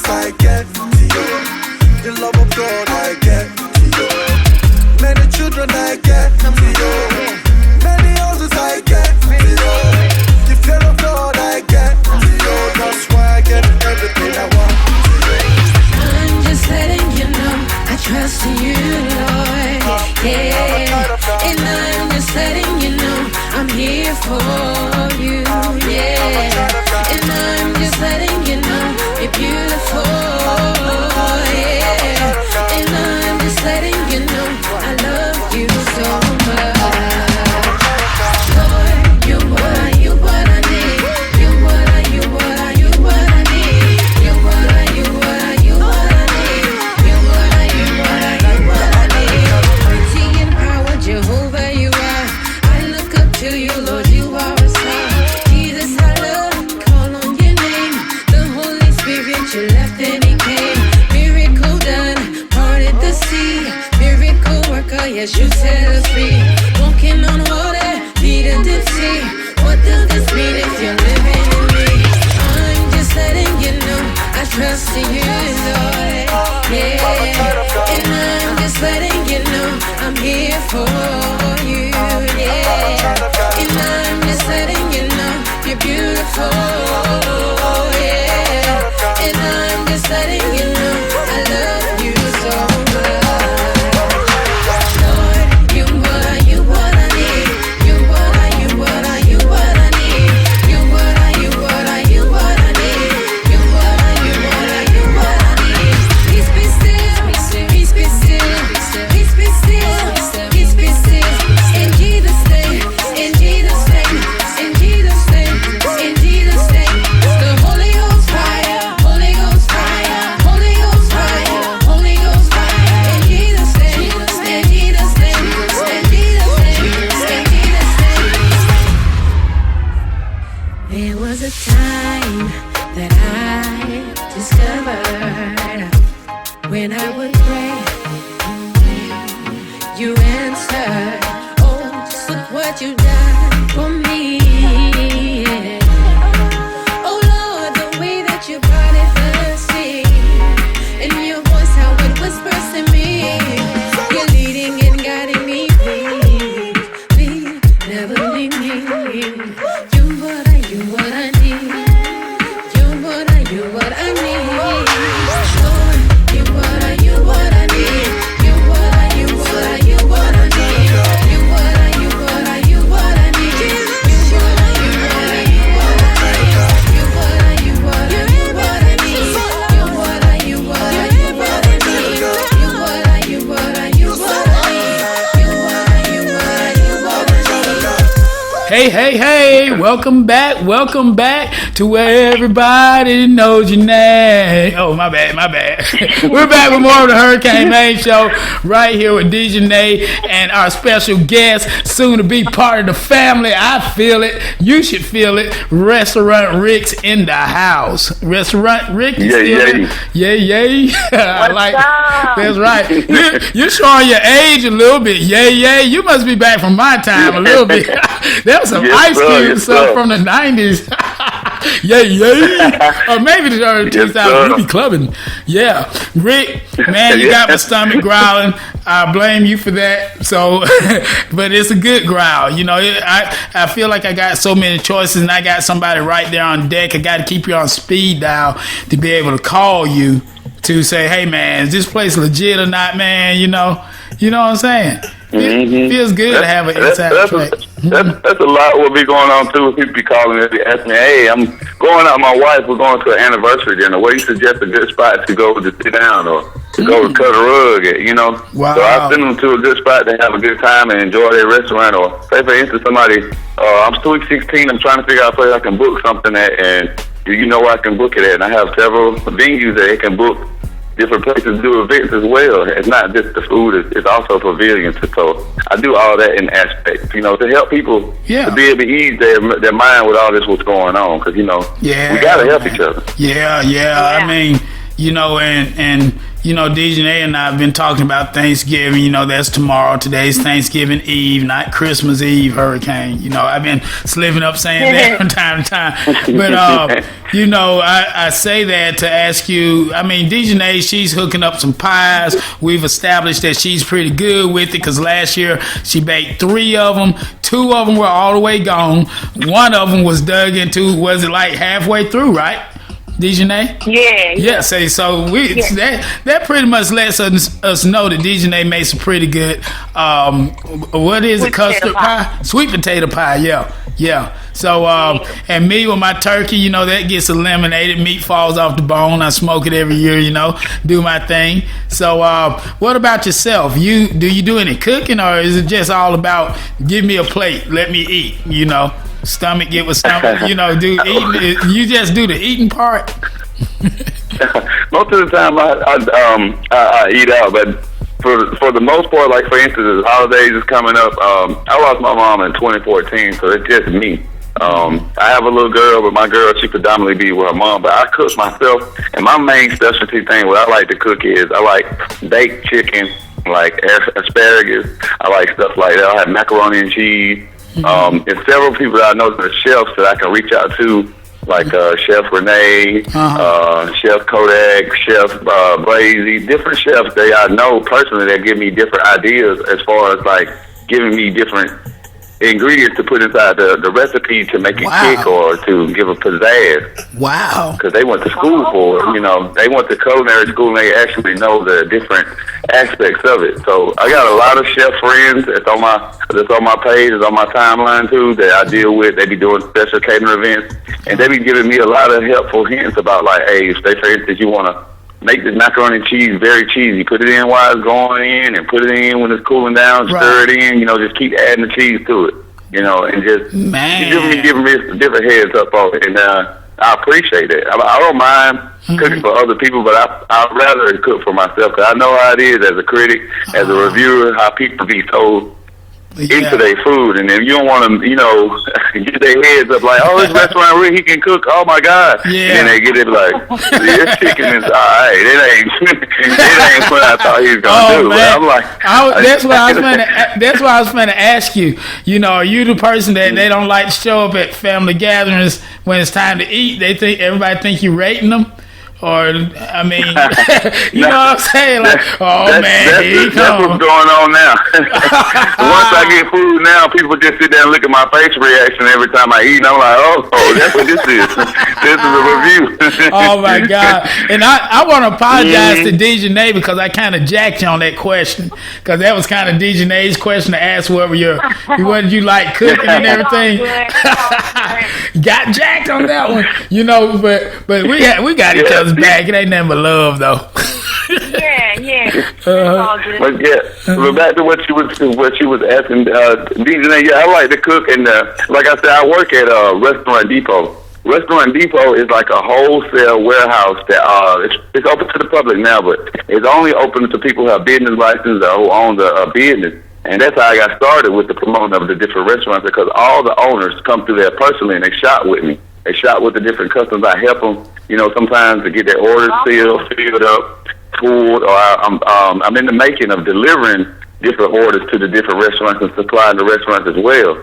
I get to you. The love of God I get to you. Many children I get to you. Many houses I get to you. The fear of God I get to you. That's why I get everything I want to you. I'm just letting you know I trust in you, Lord. Yeah. And I'm just letting you know I'm here for you. Yeah. And I'm just letting you know you're beautiful, yeah. And I'm just letting you know I love you so much. Lord, you what I need. You what I need. You what I need. You what I need. You what I need. Mighty in power, Jehovah you are. I look up to you, Lord, you are a star. Jesus, I love, call on your name. The Holy Spirit, you left and he came. Miracle done, parted the sea. Miracle worker, yes, you set us free. Walking on water, feet of the sea. What does this mean if you're living in me? I'm just letting you know I trust in you, Lord. Yeah. And I'm just letting you know I'm here for you. Yeah. And I'm just letting you know you're beautiful. Yeah. And I'm just letting you know I love you so much. Lord, you what I need. You what I need. You what I need. You what I need. You what I need. Peace be still. Peace be still. Peace be still. Peace be still. In Jesus' name. In Jesus' name. In Jesus' name. In Jesus' Hey, welcome back to where everybody knows your name. Oh, my bad. We're back with more of the Hurricane Main Show right here with Dejanay and our special guest, soon to be part of the family. I feel it. You should feel it. Restaurant Rick's in the house. Restaurant Rick, you still there? Yay. I like it. That's right. You're showing your age a little bit. Yay. You must be back from my time a little bit. There was some Ice Cube stuff from the 90s. Yay. Or maybe the early 2000s. You be clubbing. Yeah. Rick, man, you got my stomach growling. I blame you for that. So, but it's a good growl. You know, I feel like I got so many choices and I got somebody right there on deck. I got to keep you on speed dial to be able to call you to say, hey, man, is this place legit or not, man? You know what I'm saying? It feels good to have an inside track. That's a lot what be going on too. People be calling me, they ask me, hey, I'm going out with my wife, we're going to an anniversary dinner. What do you suggest a good spot to go to sit down or to go to cut a rug at, you know? Wow. So I send them to a good spot to have a good time and enjoy their restaurant. Or say for instance somebody, I'm sweet 16, I'm trying to figure out a place I can book something at, and you know where I can book it at. And I have several venues that they can book different places to do events as well. It's not just the food, it's also pavilions. So I do all that in aspects, you know, to help people to be able to ease their mind with all this what's going on. Because, you know, we got to help each other. Yeah. I mean, you know, and you know, Dejanay and I have been talking about Thanksgiving. You know, that's tomorrow. Today's Thanksgiving Eve, not Christmas Eve, Hurricane. You know, I've been slipping up saying that from time to time. But, you know, I say that to ask you, I mean, Dejanay, she's hooking up some pies. We've established that she's pretty good with it because last year she baked 3 of them. 2 of them were all the way gone. 1 of them was dug into, was it like halfway through, right? Dejanay? Yeah. So that pretty much lets us know that Dejanay makes a pretty good what is it? Custard pie? Sweet potato pie. Yeah. So and me with my turkey, you know, that gets eliminated. Meat falls off the bone. I smoke it every year, you know, do my thing. So what about yourself? Do you do any cooking, or is it just all about give me a plate, let me eat, you know? Stomach get with stomach, you know, you just do the eating part? Most of the time I eat out, but for the most part, like for instance, the holidays is coming up. I lost my mom in 2014, so it's just me. I have a little girl, but my girl, she predominantly be with her mom, but I cook myself, and my main specialty thing, what I like to cook is I like baked chicken, like asparagus. I like stuff like that. I have macaroni and cheese. And several people that I know that are chefs that I can reach out to, like Chef Renee, Chef Kodak, Chef Blazy, different chefs that I know personally that give me different ideas as far as like giving me different ingredients to put inside the recipe to make it kick or to give a pizzazz. Wow. Because they went to school for it, you know. They went to culinary school and they actually know the different aspects of it. So I got a lot of chef friends that's on my page, that's on my timeline too, that I deal with. They be doing special catering events, and they be giving me a lot of helpful hints about like, hey, say for instance you want to make this macaroni and cheese very cheesy. Put it in while it's going in, and put it in when it's cooling down. Stir it in. You know, just keep adding the cheese to it. You know, and just giving me different heads up on it, and I appreciate it. I don't mind cooking for other people, but I'd rather cook for myself because I know how it is as a critic, as a reviewer, how people be so into their food, and then you don't want to, you know, get their heads up like, oh, this restaurant really, he can cook, oh my God, and then they get it like, this chicken is alright, it ain't what I thought he was gonna do. Man. I'm like, that's what I was going to ask you. You know, are you the person that they don't like to show up at family gatherings when it's time to eat? Everybody think you rating them? Or, I mean, you know what I'm saying? Like, that's what's going on now. Once I get food now, people just sit there and look at my face reaction every time I eat. And I'm like, oh, that's what this is. This is a review. Oh, my God. And I want to apologize to Dejanay because I kind of jacked you on that question. Because that was kind of Dejanay's question to ask what did you like cooking and everything. Got jacked on that one. You know, but we got each other's back. It ain't nothing but love, though. Yeah. It's all good. But but back to what she was asking, DJ. Yeah, I like to cook, and like I said, I work at Restaurant Depot. Restaurant Depot is like a wholesale warehouse that it's open to the public now, but it's only open to people who have business license or who own a business. And that's how I got started with the promoting of the different restaurants, because all the owners come through there personally and they shop with me. They shop with the different customers. I help them, sometimes to get their orders filled up, food, or I'm in the making of delivering different orders to the different restaurants and supplying the restaurants as well.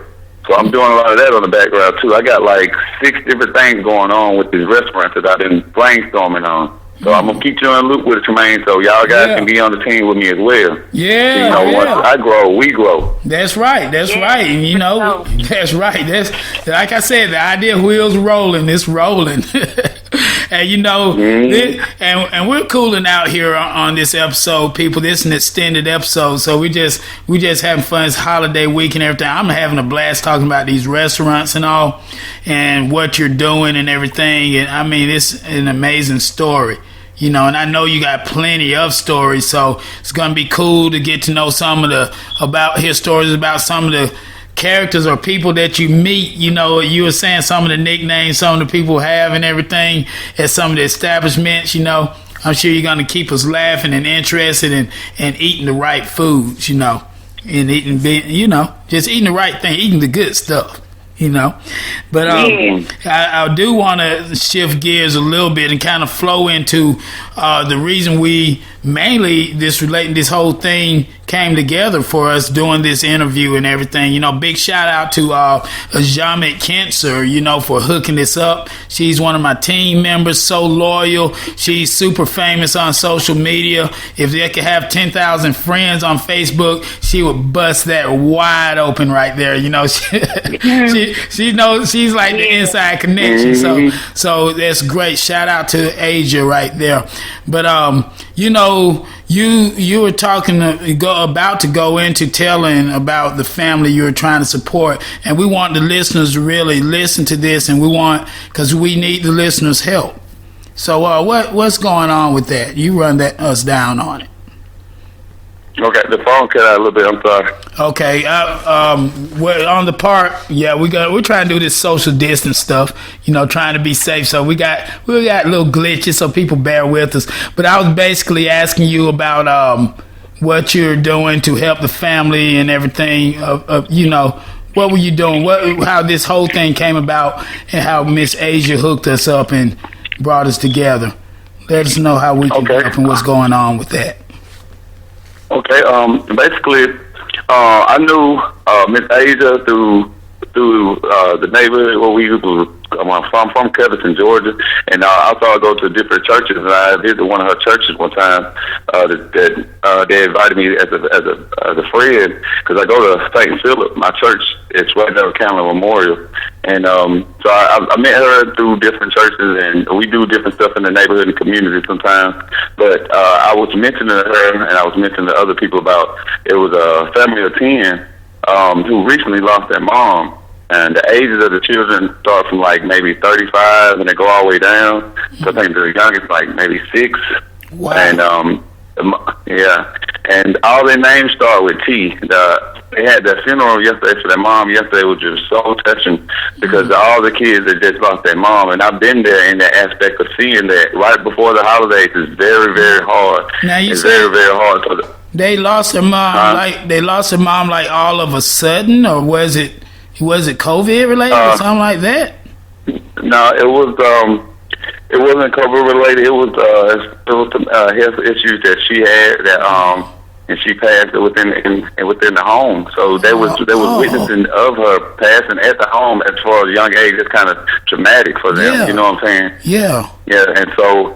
So I'm doing a lot of that on the background too. I got like 6 different things going on with these restaurants that I've been brainstorming on. So I'm gonna keep you in the loop with it, Tremaine, so y'all guys can be on the team with me as well. Yeah. Once I grow, we grow. That's right. And that's right. That's like I said, the idea wheels rolling, it's rolling. And and we're cooling out here on this episode, people. This is an extended episode, so we just having fun. It's holiday week and everything. I'm having a blast talking about these restaurants and all, and what you're doing and everything. And I mean, it's an amazing story. And I know you got plenty of stories, so it's gonna be cool to get to know some of his stories about some of the characters or people that you meet. You were saying some of the nicknames some of the people have and everything at some of the establishments. I'm sure you're gonna keep us laughing and interested in eating the right foods. And eating, just eating the right thing, eating the good stuff. But I do want to shift gears a little bit and kind of flow into the reason we mainly this whole thing came together for us doing this interview and everything. Big shout out to Jamet Kentzer, for hooking this up. She's one of my team members, so loyal. She's super famous on social media. If they could have 10,000 friends on Facebook, she would bust that wide open right there. She knows, she's like the inside connection. So that's great. Shout out to Asia right there. But you were talking about to go into telling about the family you were trying to support, and we want the listeners to really listen to this, and because we need the listeners' help. So what's going on with that? You run us down on it. Okay, the phone cut out a little bit. I'm sorry. Okay, we're on the part. Yeah, we're trying to do this social distance stuff. Trying to be safe. So we got little glitches, so people bear with us. But I was basically asking you about what you're doing to help the family and everything. What were you doing? How this whole thing came about, and how Miss Asia hooked us up and brought us together. Let us know how we can help and what's going on with that. Okay, basically, I knew Miss Asia through the neighborhood where we was. I'm from Covington, Georgia, and I thought I'd go to different churches, and I visited one of her churches one time. They invited me as a friend, because I go to St. Philip. My church, it's right there at Cameron Memorial, and so I met her through different churches, and we do different stuff in the neighborhood and community sometimes. But I was mentioning to her, and I was mentioning to other people about it was a family of 10 who recently lost their mom. And the ages of the children start from like maybe 35 and they go all the way down. So I think the youngest like maybe 6. Wow. And and all their names start with T. They had their funeral yesterday for their mom. Yesterday was just so touching, because all the kids that just lost their mom, and I've been there in that aspect of seeing that right before the holidays is very, very hard. Now it's very, very hard. They lost their mom like all of a sudden, or was it COVID related or something like that? No, it wasn't COVID related. It was some health issues that she had and she passed within the home. So they was witnessing of her passing at the home at for a young age. It's kind of traumatic for them. Yeah. You know what I'm saying? Yeah. Yeah, and so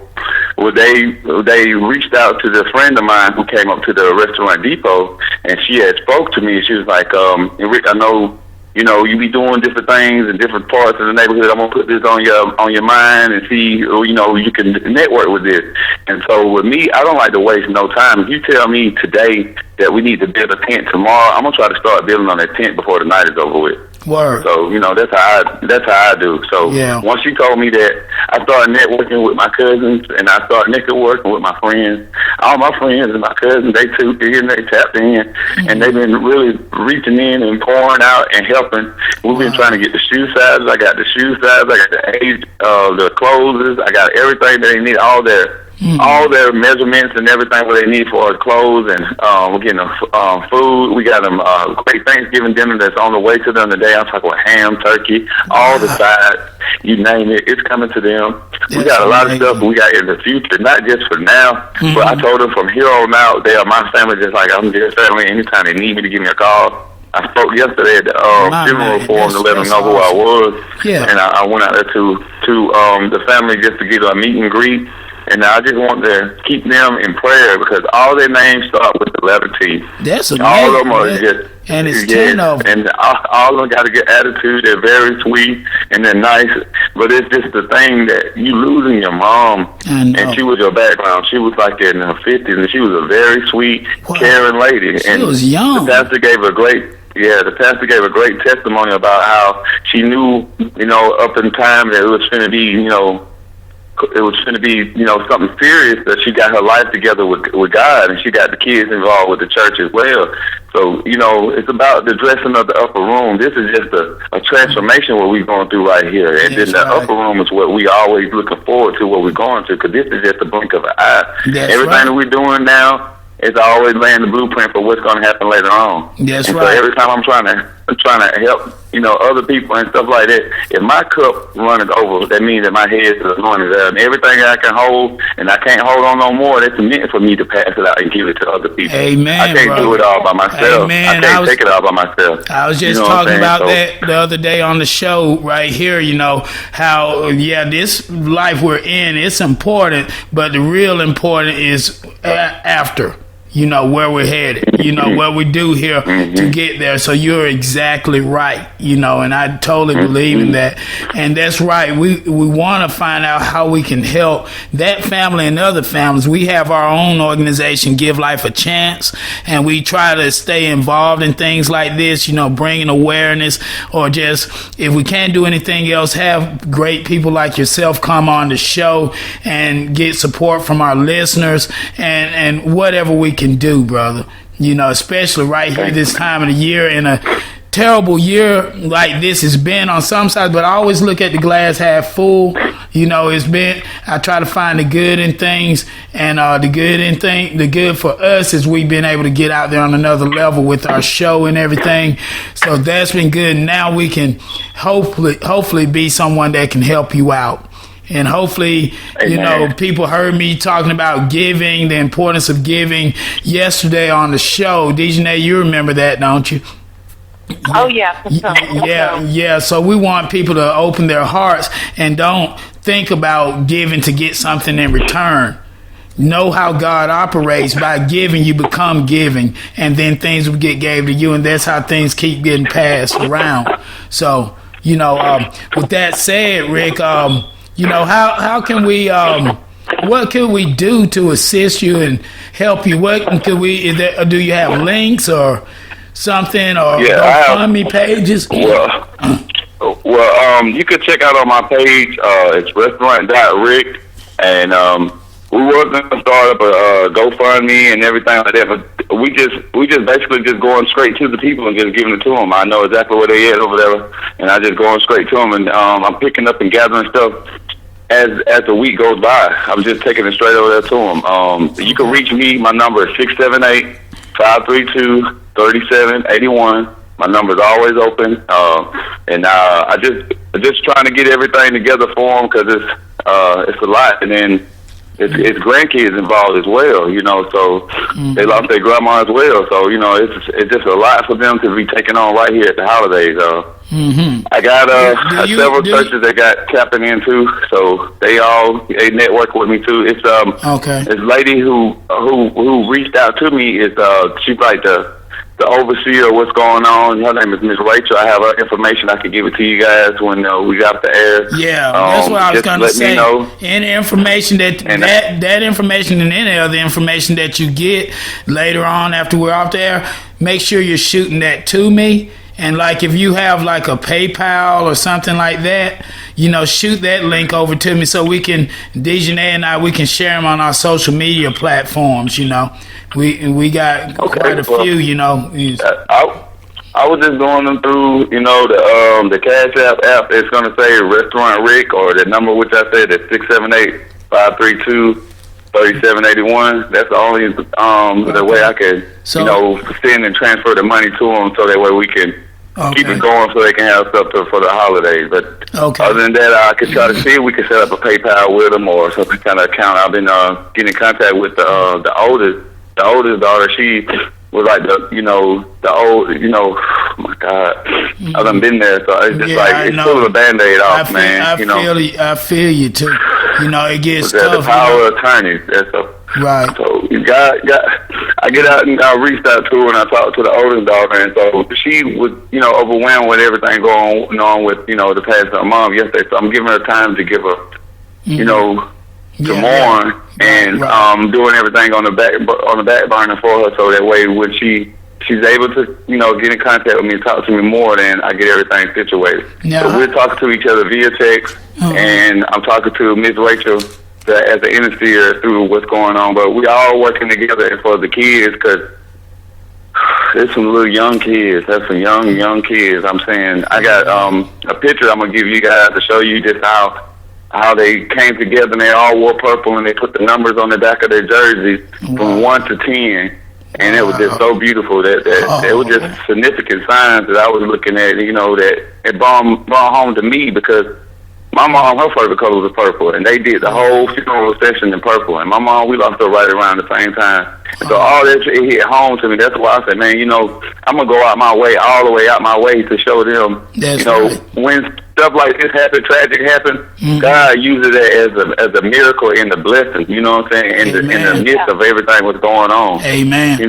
they reached out to the friend of mine who came up to the Restaurant Depot, and she had spoke to me. She was like, Rick, I know, you be doing different things in different parts of the neighborhood. I'm gonna put this on your mind and see, you can network with this. And so with me, I don't like to waste no time. If you tell me today that we need to build a tent tomorrow, I'm gonna try to start building on that tent before the night is over with. Word. So, that's how I do. So once she told me that, I started networking with my cousins, and I started networking with my friends. All my friends and my cousins, they tuned in, they tapped in, and they've been really reaching in and pouring out and helping. We've been trying to get the shoe sizes. I got the shoe sizes. I got the age of the clothes. I got everything that they need, all their measurements and everything what they need for clothes, and we're getting them food. We got them great Thanksgiving dinner that's on the way to them today. I'm talking about ham, turkey, all the sides, you name it, it's coming to them. We got a lot of stuff we got in the future, not just for now, but I told them from here on out, they are my family, just like I'm their family. Anytime they need me to give me a call. I spoke yesterday at the funeral for them to let them know who I was, and I went out there to the family just to get a meet and greet. And I just want to keep them in prayer because all their names start with the letter T. That's amazing. All of them are just, and it's 10 of them. And all of them got a good attitude. They're very sweet and they're nice. But it's just the thing that you losing your mom, and she was your background. She was like in her 50s, and she was a very sweet, caring lady. She was young. The pastor gave a great testimony about how she knew, up in time that it was going to be, something serious, that she got her life together with God, and she got the kids involved with the church as well. So, it's about the dressing of the upper room. This is just a transformation what we're going through right here. And then the upper room is what we always looking forward to, what we're going to, because this is just a blink of an eye. Everything that we're doing now, it's always laying the blueprint for what's going to happen later on. That's and right. So every time I'm trying to help, other people and stuff like that, if my cup runneth over, that means that my head is anointed. And everything I can hold, and I can't hold on no more, that's meant for me to pass it out and give it to other people. Amen, I can't do it all by myself. Amen. I can't take it all by myself. I was just talking about that the other day on the show right here, how, this life we're in, it's important, but the real important is after. Where we're headed, what we do here to get there. So you're exactly right, and I totally believe in that. And that's right. We want to find out how we can help that family and other families. We have our own organization, Give Life a Chance, and we try to stay involved in things like this, bringing awareness, or just, if we can't do anything else, have great people like yourself come on the show and get support from our listeners, and whatever we can do, brother, especially right here this time of the year, in a terrible year like this has been on some sides, but I always look at the glass half full. I try to find the good in things, and the good for us is we've been able to get out there on another level with our show and everything. So that's been good. Now we can hopefully be someone that can help you out. And hopefully, people heard me talking about giving, the importance of giving yesterday on the show. DJ, you remember that, don't you? Oh, yeah. Yeah. So we want people to open their hearts and don't think about giving to get something in return. Know how God operates. By giving, you become giving, and then things will get gave to you, and that's how things keep getting passed around. So, with that said, Rick, how can we, what can we do to assist you and help you? What could we, do you have links or something, or GoFundMe pages? Well, you could check out on my page, it's restaurant.rick, and we was going to start up a GoFundMe and everything like that, but we just basically just going straight to the people and just giving it to them. I know exactly where they at over there, and I just going straight to them, and I'm picking up and gathering stuff as the week goes by. I'm just taking it straight over there to them. You can reach me. My number is 678-532-3781. My number is always open, and I just trying to get everything together for them, because it's a lot, and then it's grandkids involved as well, so they lost their grandma as well, so it's just a lot for them to be taking on right here at the holidays. I got several churches that got tapping in too, so they network with me too. It's this lady who reached out to me is she's like the overseer of what's going on. Her name is Miss Rachel. I have her information. I can give it to you guys when we got the air. Yeah, that's what I was going to say. Any information that information and any other information that you get later on after we're off the air, make sure you're shooting that to me. And like if you have like a PayPal or something like that, shoot that link over to me so we can, Dejanay and I, we can share them on our social media platforms. We got quite a few. I was just going them through, the Cash App. It's gonna say Restaurant Rick, or the number which I said is 678-532-3781. That's the only the way I can, send and transfer the money to them, so that way we can keep it going, so they can have stuff for the holidays. But other than that, I could try to see if we can set up a PayPal with them or some kind of account. I've been getting in contact with the oldest daughter. She was like the old, oh my God, I done been there, so it's just it's full of a Band-Aid off, man. I feel you too. It gets tough. The power of attorney. Right. So I get out and I reached out to her and I talked to the oldest daughter, and so she was, overwhelmed with everything going on with, the passing of her mom yesterday. So I'm giving her time to give her, to mourn, and doing everything on the back burner for her, so that way when she's able to, get in contact with me and talk to me more, then I get everything situated. So we're talking to each other via text, and I'm talking to Miss Rachel as an intersteer through what's going on. But we all working together for the kids, because there's some little young kids. That's some young kids. I'm saying, I got a picture I'm gonna give you guys to show you just how they came together, and they all wore purple, and they put the numbers on the back of their jerseys from 1 to 10. And it was just so beautiful that it was just significant signs that I was looking at, that it brought home to me, because my mom, her favorite color was purple, and they did the whole funeral session in purple. And my mom, we lost her right around the same time. And so all that shit hit home to me. That's why I said, man, I'm gonna go out my way, all the way out my way, to show them, when stuff like this happen, tragic happen, God uses it as a miracle in the blessing. You know what I'm saying? In the midst of everything what's going on. Amen.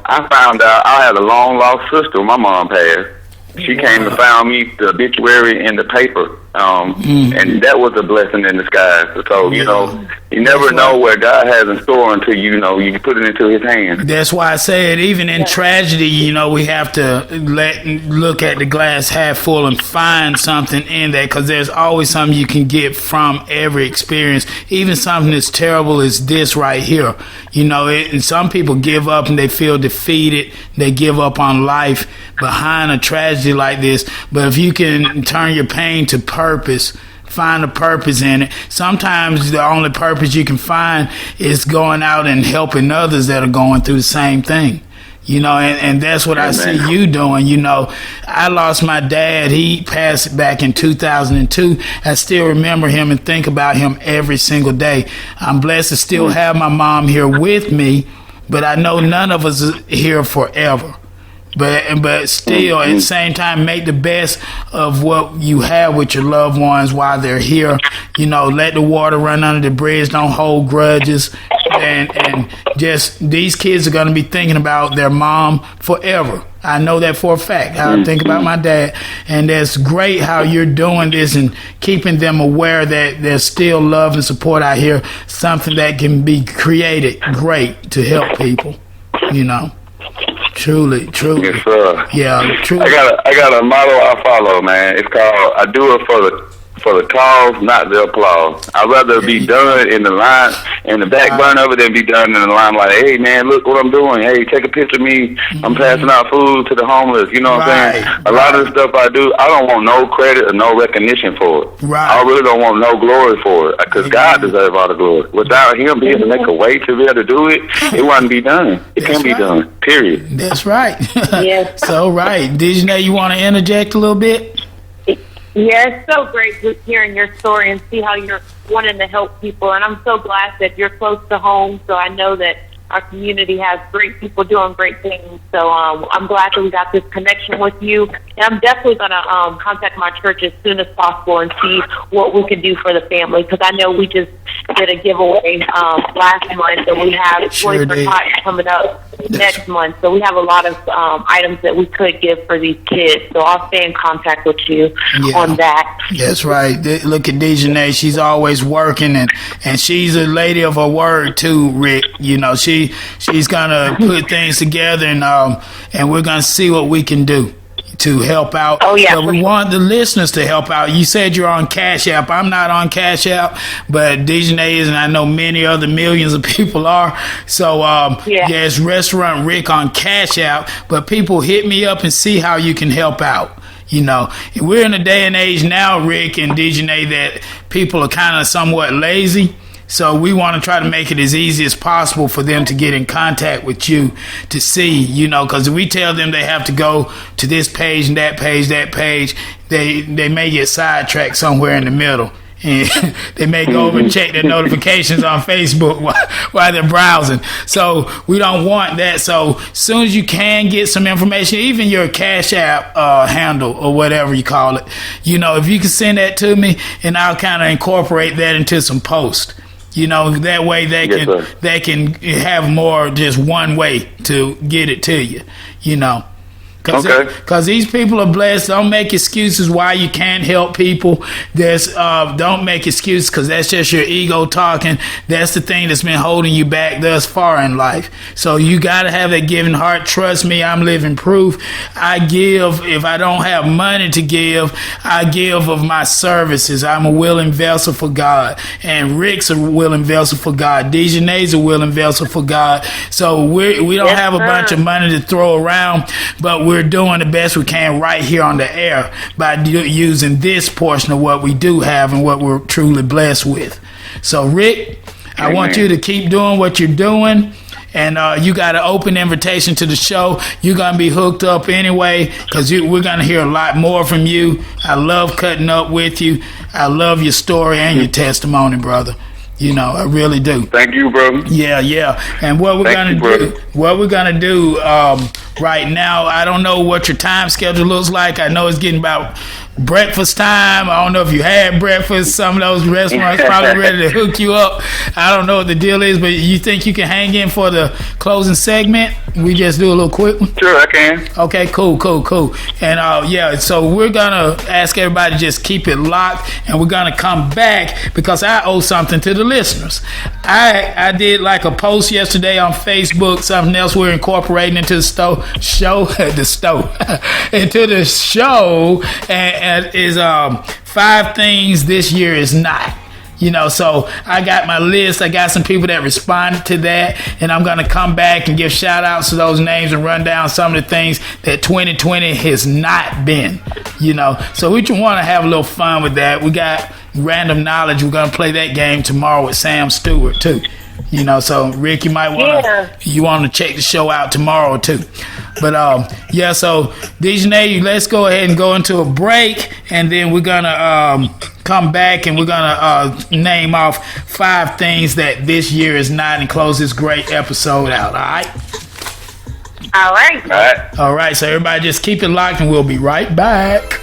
I found out I had a long lost sister when my mom passed. She came and found me the obituary in the paper, and that was a blessing in disguise. So you never know what God has in store until you put it into His hands. That's why I said, even in tragedy, we have to look at the glass half full and find something in that, because there's always something you can get from every experience, even something as terrible as this right here. And some people give up and they feel defeated. They give up on life behind a tragedy like this. But if you can turn your pain to purpose, find a purpose in it. Sometimes the only purpose you can find is going out and helping others that are going through the same thing. And that's what I see you doing. I lost my dad. He passed back in 2002. I still remember him and think about him every single day. I'm blessed to still have my mom here with me, but I know none of us is here forever. But still, at the same time, make the best of what you have with your loved ones while they're here. Let the water run under the bridge. Don't hold grudges. And just, these kids are going to be thinking about their mom forever. I know that for a fact. I think about my dad. And that's great how you're doing this and keeping them aware that there's still love and support out here. Something that can be created great to help people. Truly. Yes, sir. Yeah, truly. I got a motto I follow, man. It's called, I do it for the cause, not the applause. I'd rather be done in the line, in the back burner of it, than be done in the line like, hey, man, look what I'm doing. Hey, take a picture of me. I'm passing out food to the homeless. You know what I'm saying? A lot of the stuff I do, I don't want no credit or no recognition for it. Right. I really don't want no glory for it, because God deserves all the glory. Without Him being able to make a way to be able to do it, it wouldn't be done. It can't be done, period. That's right. Yes. So right. Dejanay, you want to interject a little bit? Yeah, it's so great just hearing your story and see how you're wanting to help people. And I'm so glad that you're close to home, so I know that our community has great people doing great things. So I'm glad that we got this connection with you. And I'm definitely going to contact my church as soon as possible and see what we can do for the family, because I know we just did a giveaway last month, and we have Toys for Tots coming up next month. So we have a lot of items that we could give for these kids. So I'll stay in contact with you on that. That's right. Look at Dejanay. She's always working, and she's a lady of her word too, Rick. She's gonna put things together, and we're gonna see what we can do. to help out. Oh, yeah. But we want the listeners to help out. You said you're on Cash App. I'm not on Cash App, but Dejanay is, and I know many other millions of people are. So, it's Restaurant Rick on Cash App. But people, hit me up and see how you can help out. You know, we're in a day and age now, Rick and Dejanay, that people are kind of somewhat lazy. So we want to try to make it as easy as possible for them to get in contact with you to see, you know, because we tell them they have to go to this page and that page, they may get sidetracked somewhere in the middle. And they may go over and check their notifications on Facebook while they're browsing. So we don't want that. So as soon as you can get some information, even your Cash App handle or whatever you call it, you know, if you can send that to me, and I'll kind of incorporate that into some posts. You know, that way they can have more just one way to get it to you, you know. Because these people are blessed. Don't make excuses why you can't help people. Don't make excuses, because that's just your ego talking. That's the thing that's been holding you back thus far in life. So you got to have that giving heart. Trust me, I'm living proof. I give. If I don't have money to give, I give of my services. I'm a willing vessel for God. And Rick's a willing vessel for God. Dejanay's a willing vessel for God. So we don't have a bunch of money to throw around, but we're doing the best we can right here on the air by using this portion of what we do have and what we're truly blessed with. So, Rick, I want you to keep doing what you're doing. And you got an open invitation to the show. You're going to be hooked up anyway, because we're going to hear a lot more from you. I love cutting up with you. I love your story and your testimony, brother. You know, I really do. Thank you, bro. Yeah. And what we're gonna do right now, I don't know what your time schedule looks like. I know it's getting about breakfast time. I don't know if you had breakfast. Some of those restaurants probably ready to hook you up. I don't know what the deal is, but you think you can hang in for the closing segment? We just do a little quick one? Sure, I can. Okay, cool. And so we're gonna ask everybody to just keep it locked, and we're gonna come back because I owe something to the listeners. I did like a post yesterday on Facebook, something else we're incorporating into the show, and is 5 things this year is not. You know, so I got my list. I got some people that responded to that, and I'm going to come back and give shout outs to those names and run down some of the things that 2020 has not been, you know. So we just want to have a little fun with that. We got random knowledge. We're going to play that game tomorrow with Sam Stewart too. You know, so Rick, you might want to check the show out tomorrow too. But so Dejanay, let's go ahead and go into a break, and then we're gonna come back and we're gonna name off 5 things that this year is not, and close this great episode out. All right. So everybody, just keep it locked, and we'll be right back.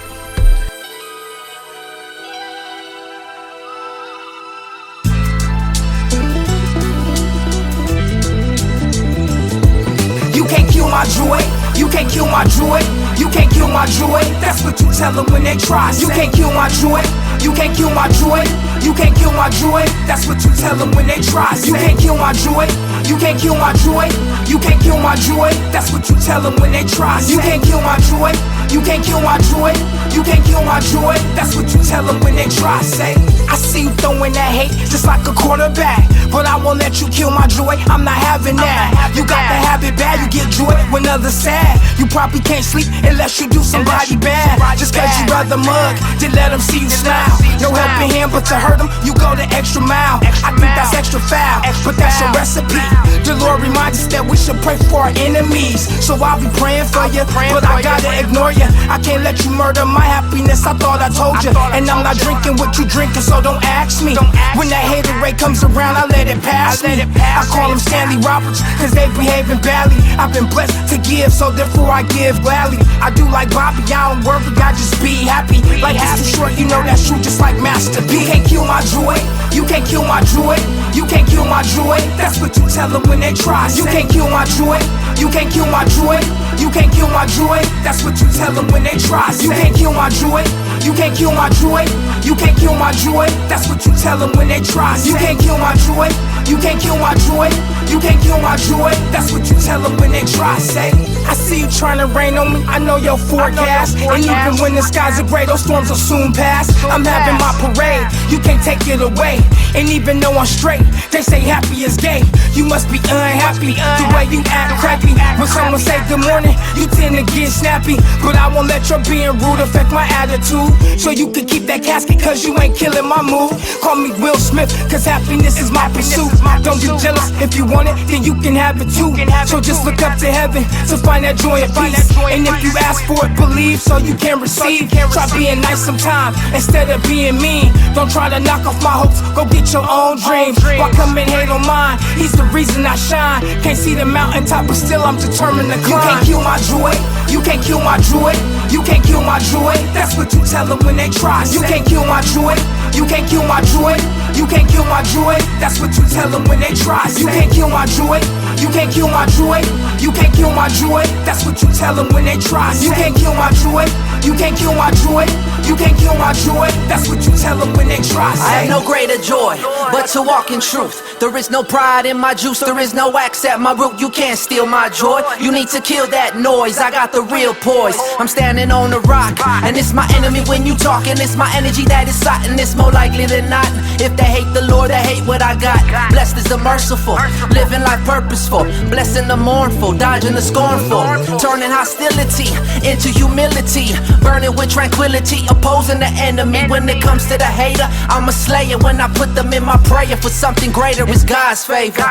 My joy, you can't kill my joy. You can't kill my joy. That's what you tell them when they try. You can't kill my joy. You can't kill my joy. You can't kill my joy. That's what you tell them when they try. You can't kill my joy. You can't kill my joy. You can't kill my joy. That's what you tell them when they try. You can't kill my joy. You can't kill my joy. You can't kill my joy. That's what you tell them when they try. Say, I see you throwing that hate just like a quarterback, but I won't let you kill my joy. I'm not having that. You got to have it bad. You get joy when others sad. You probably can't sleep unless you do somebody bad. Just cause you rather mug, then let them see you smile. No helping him, but to hurt him, you go the extra mile. I think that's extra foul, but that's your recipe. The Lord reminds us that we should pray for our enemies. So I'll be praying for you, but I gotta ignore you. I can't let you murder my happiness. I thought I told you, and I'm not drinking what you drinking, so don't ask me. When that hater rate comes around, I let it pass me. I call them Stanley Roberts, cause they behaving badly. I've been blessed to give, so therefore I give gladly. I do like Bobby, I don't worry, I just be happy. Like it's too short, you know that's true, just like Master B. You can't kill my joy. You can't kill my joy. You can't kill my joy. That's what you tell them when they try. You can't kill my joy. You can't kill my joy. You can't kill my joy. That's what you tell them when they try. You can't kill my joy. You can't kill my joy. You can't kill my joy. That's what you tell them when they try. You can't kill my joy. You can't kill my joy. You can't kill my joy. That's what you tell them when they try. Say, I see you trying to rain on me. I know your forecast. And even when the skies are gray, those storms will soon pass. I'm having my parade. You can't take it away. And even though I'm straight, they say happy is gay. You must be unhappy the way you act crappy. When someone say good morning, you tend to get snappy. But I won't let your being rude affect my attitude. So you can keep that casket, cause you ain't killing my mood. Call me Will Smith, cause happiness is my pursuit. Don't be jealous, if you want it, then you can have it too. So just look up to heaven to find that joy and peace. And if you ask for it, believe so you can receive. Try being nice sometime instead of being mean. Don't try to knock off my hopes, go get your own dreams. Why come and hate on mine? He's the reason I shine. Can't see the mountaintop, but still I'm determined to climb. You can't kill my joy, you can't kill my joy. You can't kill my joy, that's what you tell them when they try. You can't kill my joy, you can't kill my joy. You can't kill my joy, that's what you tell them when they try. You can't kill my joy, you can't kill my joy. You can't kill my joy, that's what you tell them when they try. You can't kill my joy, you can't kill my joy. You can't kill my joy, that's what you tell them when they try. I have no greater joy, but to walk in truth. There is no pride in my juice, there is no axe at my root. You can't steal my joy, you need to kill that noise. I got the real poise, I'm standing on the rock. And it's my enemy when you talk, and it's my energy that is sought. And it's more likely than not, if they hate the Lord, they hate what I got. Blessed is the merciful, living life purposeful. Blessing the mournful, dodging the scornful. Turning hostility into humility. Burning with tranquility, opposing the enemy. When it comes to the hater, I'm a slayer. When I put them in my prayer for something greater, it's God's favor.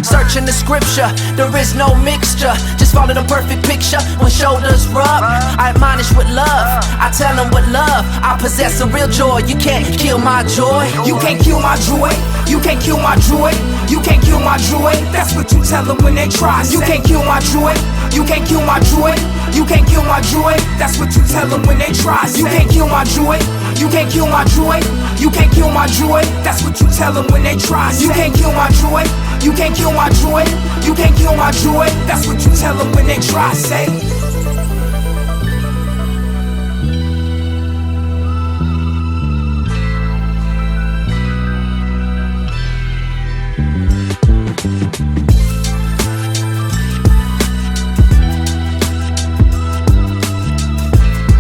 Searching the scripture, there is no mixture. Just follow the perfect picture. When shoulders rub, I admonish with love. I tell them with love, I possess a real joy. You can't kill my joy. You can't kill my joy, you can't kill my joy. You can't kill my joy, that's what you tell them when they try. You can't kill my joy, you can't kill my joy. You can't kill my joy, that's what you tell them when they try. You can't kill my joy, you can't kill my joy. You can't kill my joy, that's what you tell them when they try. You can't kill my joy, you can't kill my joy. You can't kill my joy, that's what you tell them when they try. Say,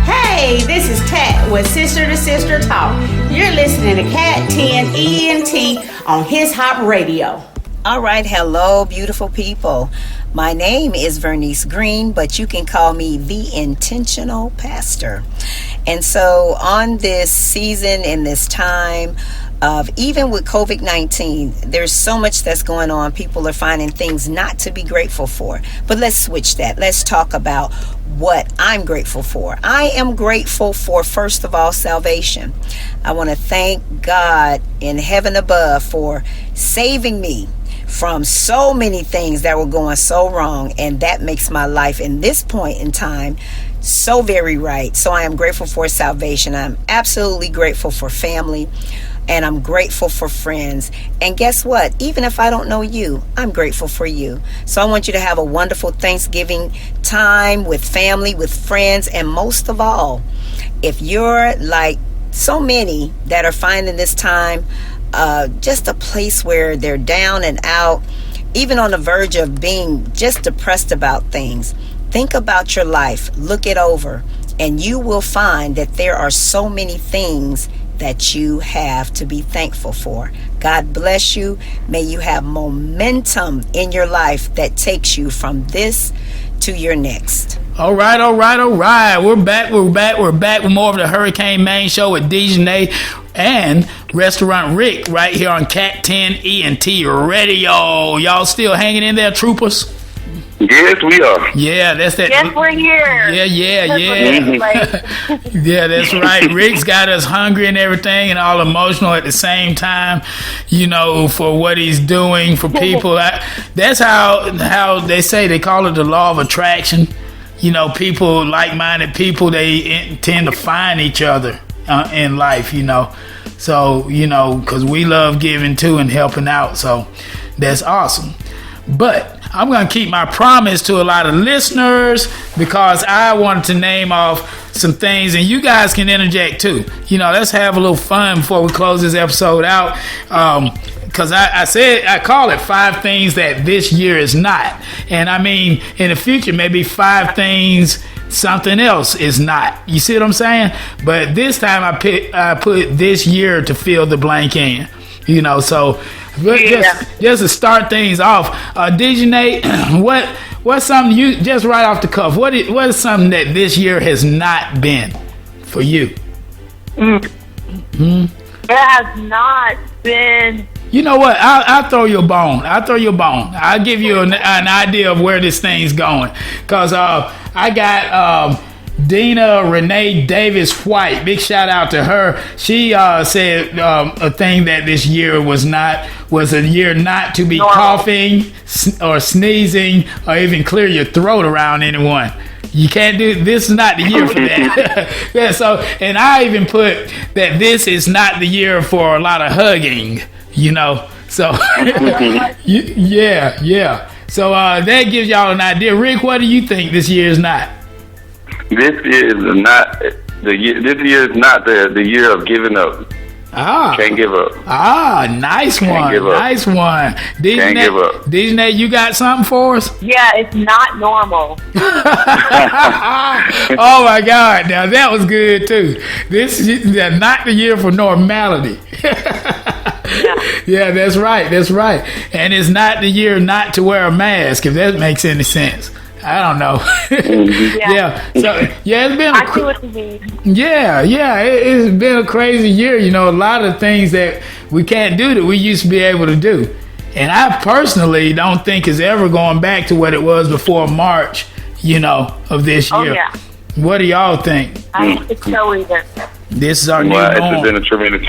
Hey, this is Kat with Sister to Sister Talk. You're listening to Cat 10 ENT on His Hop Radio. All right, hello, beautiful people. My name is Vernice Green, but you can call me the Intentional Pastor. And so on this season and this time of, even with COVID-19, there's so much that's going on. People are finding things not to be grateful for. But let's switch that. Let's talk about what I'm grateful for. I am grateful for, first of all, salvation. I want to thank God in heaven above for saving me from so many things that were going so wrong, and that makes my life in this point in time so very right. So I am grateful for salvation. I'm absolutely grateful for family, and I'm grateful for friends. And guess what? Even if I don't know you, I'm grateful for you. So I want you to have a wonderful Thanksgiving time with family, with friends, and most of all, if you're like so many that are finding this time just a place where they're down and out, even on the verge of being just depressed about things, think about your life, look it over, and you will find that there are so many things that you have to be thankful for. God bless you. May you have momentum in your life that takes you from this to your next. All right. We're back with more of the Hurricane Main Show with Dejanay and Restaurant Rick right here on Cat 10 ENT Radio. Y'all still hanging in there, troopers? Yes, we are. Yeah, that's that. Yes, we're here. Yeah. Yeah, that's right. Rick's got us hungry and everything and all emotional at the same time, you know, for what he's doing for people. That's how they say, they call it the law of attraction. You know, people, like-minded people, they tend to find each other in life, you know. So, you know, because we love giving too and helping out. So that's awesome. But I'm going to keep my promise to a lot of listeners because I wanted to name off some things, and you guys can interject too. You know, let's have a little fun before we close this episode out. because I call it 5 things that this year is not. And I mean, in the future, maybe 5 things something else is not. You see what I'm saying? But this time I put this year to fill the blank in. You know, so just to start things off, Dejanay, what's something you just right off the cuff? What is something that this year has not been for you? It has not been. You know what? I'll throw you a bone. I'll give you an idea of where this thing's going. Because I got Dina Renee Davis White. Big shout out to her. She said a thing that this year was a year not to be coughing or sneezing or even clear your throat around anyone. You can't do this. Is not the year for that. Yeah, so, and I even put that this is not the year for a lot of hugging. You know, so yeah. So that gives y'all an idea. Rick, what do you think this year is not? This year is not the year. This year is not the year of giving up. Can't give up. Nice one. Nice one. Can't give up. Dejanay, you got something for us? Yeah, it's not normal. Oh my God! Now that was good too. This is not the year for normality. Yeah, that's right. And it's not the year not to wear a mask, if that makes any sense. I don't know. So it's been. I see what you mean. It's been a crazy year. You know, a lot of things that we can't do that we used to be able to do, and I personally don't think it's ever going back to what it was before March. You know, of this year. Oh yeah. What do y'all think? I think so either. This is our new norm. It's been a tremendous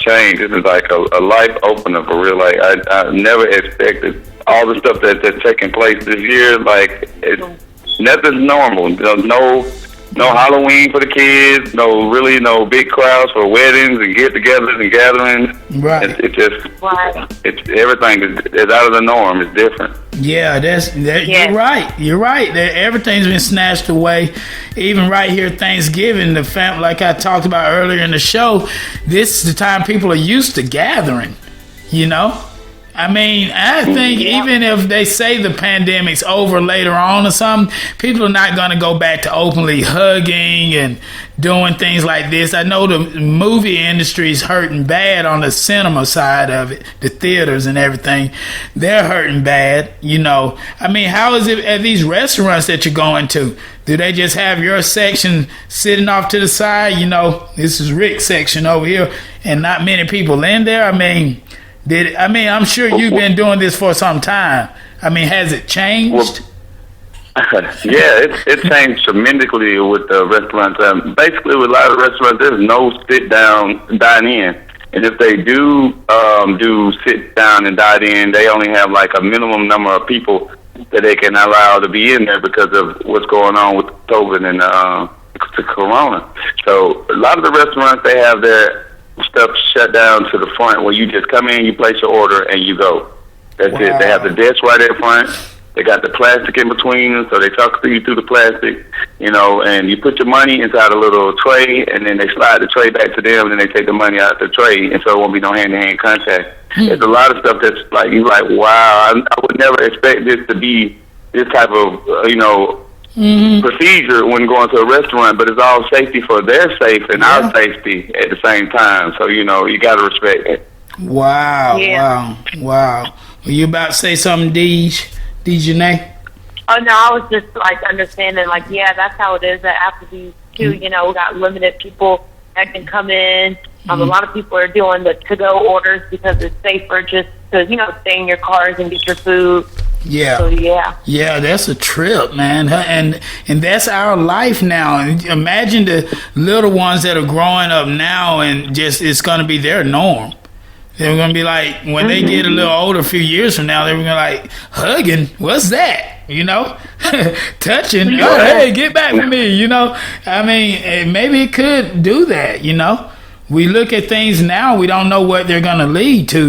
change. This is like a life opener for real. Like I never expected all the stuff that's taking place this year. Like nothing's normal. No Halloween for the kids. No big crowds for weddings and get-togethers and gatherings. Right. It's everything is out of the norm. It's different. Yeah, you're right. You're right. Everything's been snatched away. Even right here, Thanksgiving, the family, like I talked about earlier in the show, this is the time people are used to gathering. You know, I mean, I think even if they say the pandemic's over later on or something, people are not going to go back to openly hugging and doing things like this. I know the movie industry is hurting bad on the cinema side of it, the theaters and everything. They're hurting bad, you know. I mean, how is it at these restaurants that you're going to? Do they just have your section sitting off to the side? You know, this is Rick's section over here and not many people in there. I mean, I'm sure you've been doing this for some time. I mean, has it changed? It changed tremendously with the restaurants. Basically, with a lot of restaurants, there's no sit-down, dine-in. And if they do sit down and dine in, they only have like a minimum number of people that they can allow to be in there because of what's going on with COVID and the corona. So a lot of the restaurants, they have their stuff shut down to the front where you just come in, you place your order, and you go. That's it. They have the desk right at front. They got the plastic in between them, so they talk to you through the plastic, you know, and you put your money inside a little tray, and then they slide the tray back to them, and then they take the money out of the tray, and so it won't be no hand-to-hand contact. There's a lot of stuff that's like, you're like, wow, I would never expect this to be this type of, procedure when going to a restaurant, but it's all safety for their safe and our safety at the same time. So, you know, you got to respect it. Wow. Were you about to say something, Dejanay? Oh, no, I was just, like, understanding, like, that's how it is at Applebee's, too. You know, we got limited people that can come in. A lot of people are doing the to-go orders because it's safer just to, stay in your cars and get your food. Yeah. So, yeah, that's a trip, man. And that's our life now. And imagine the little ones that are growing up now and just it's going to be their norm. They're going to be like, when they get a little older, a few years from now, they're going to be like, hugging, what's that? Touching, oh, hey, get back from me, I mean, maybe it could do that, We look at things now, we don't know what they're going to lead to,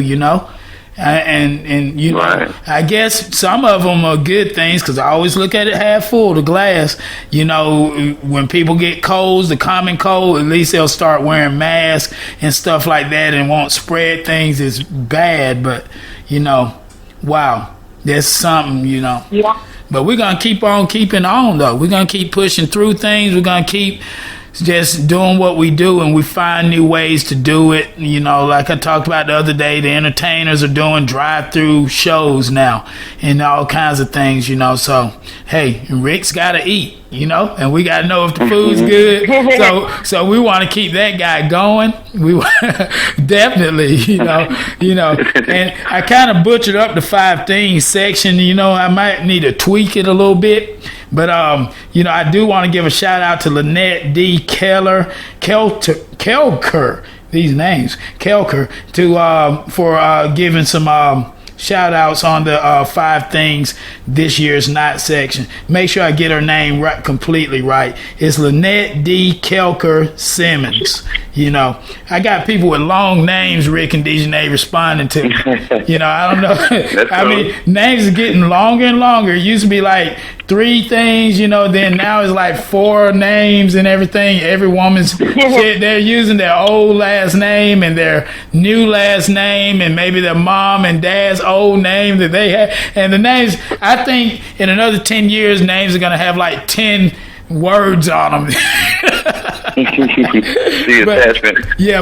And you know, Right. I guess some of them are good things because I always look at it half full, the glass. You know, when people get colds, the common cold, at least they'll start wearing masks and stuff like that and won't spread things as bad. But, you know, wow, that's something, you know. Yeah. But we're going to keep on keeping on, though. We're going to keep pushing through things. We're going to keep just doing what we do, and we find new ways to do it. You know, like I talked about the other day, the entertainers are doing drive-through shows now and all kinds of things, you know. So, hey, Rick's got to eat, you know, and we got to know if the food's good. So we want to keep that guy going. We definitely, you know. And I kind of butchered up the 5 things section. You know, I might need to tweak it a little bit. But, you know, I do want to give a shout out to Lynette D. Kelker, these names, Kelker, for giving some shout outs on the 5 things this year's not section. Make sure I get her name right, completely right. It's Lynette D. Kelker Simmons. You know, I got people with long names, Rick and Dejanay, responding to me. You know, I don't know. I mean, names are getting longer and longer. It used to be like 3 things, you know, then now it's like 4 names and everything. Every woman's they're using their old last name and their new last name and maybe their mom and dad's old name that they had. And the names, I think in another 10 years, names are going to have like 10 words on them.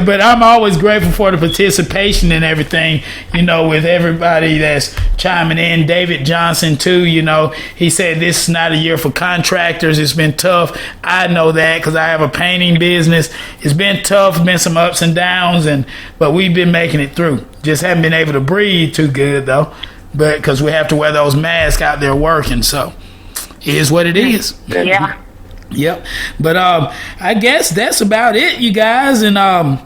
But I'm always grateful for the participation and everything, you know, with everybody that's chiming in. David Johnson too, you know, he said this is not a year for contractors. It's been tough. I know that because I have a painting business. It's been tough, been some ups and downs, but we've been making it through. Just haven't been able to breathe too good though, but because we have to wear those masks out there working. So it is what it is. Yeah. Yep. But I guess that's about it, you guys. And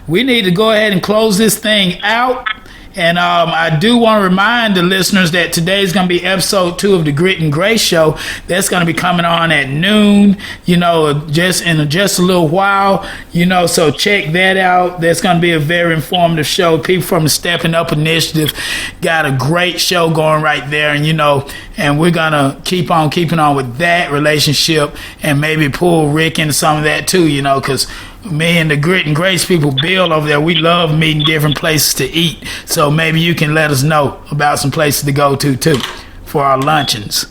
we need to go ahead and close this thing out. And I do want to remind the listeners that today is going to be episode 2 of the Grit and Grace Show. That's going to be coming on at noon, you know, just in just a little while, you know, so check that out. That's going to be a very informative show. People from the Stepping Up Initiative got a great show going right there, and, you know, and we're going to keep on keeping on with that relationship and maybe pull Rick into some of that too, you know, because me and the Grit and Grace people, Bill over there, we love meeting different places to eat. So maybe you can let us know about some places to go to too for our luncheons.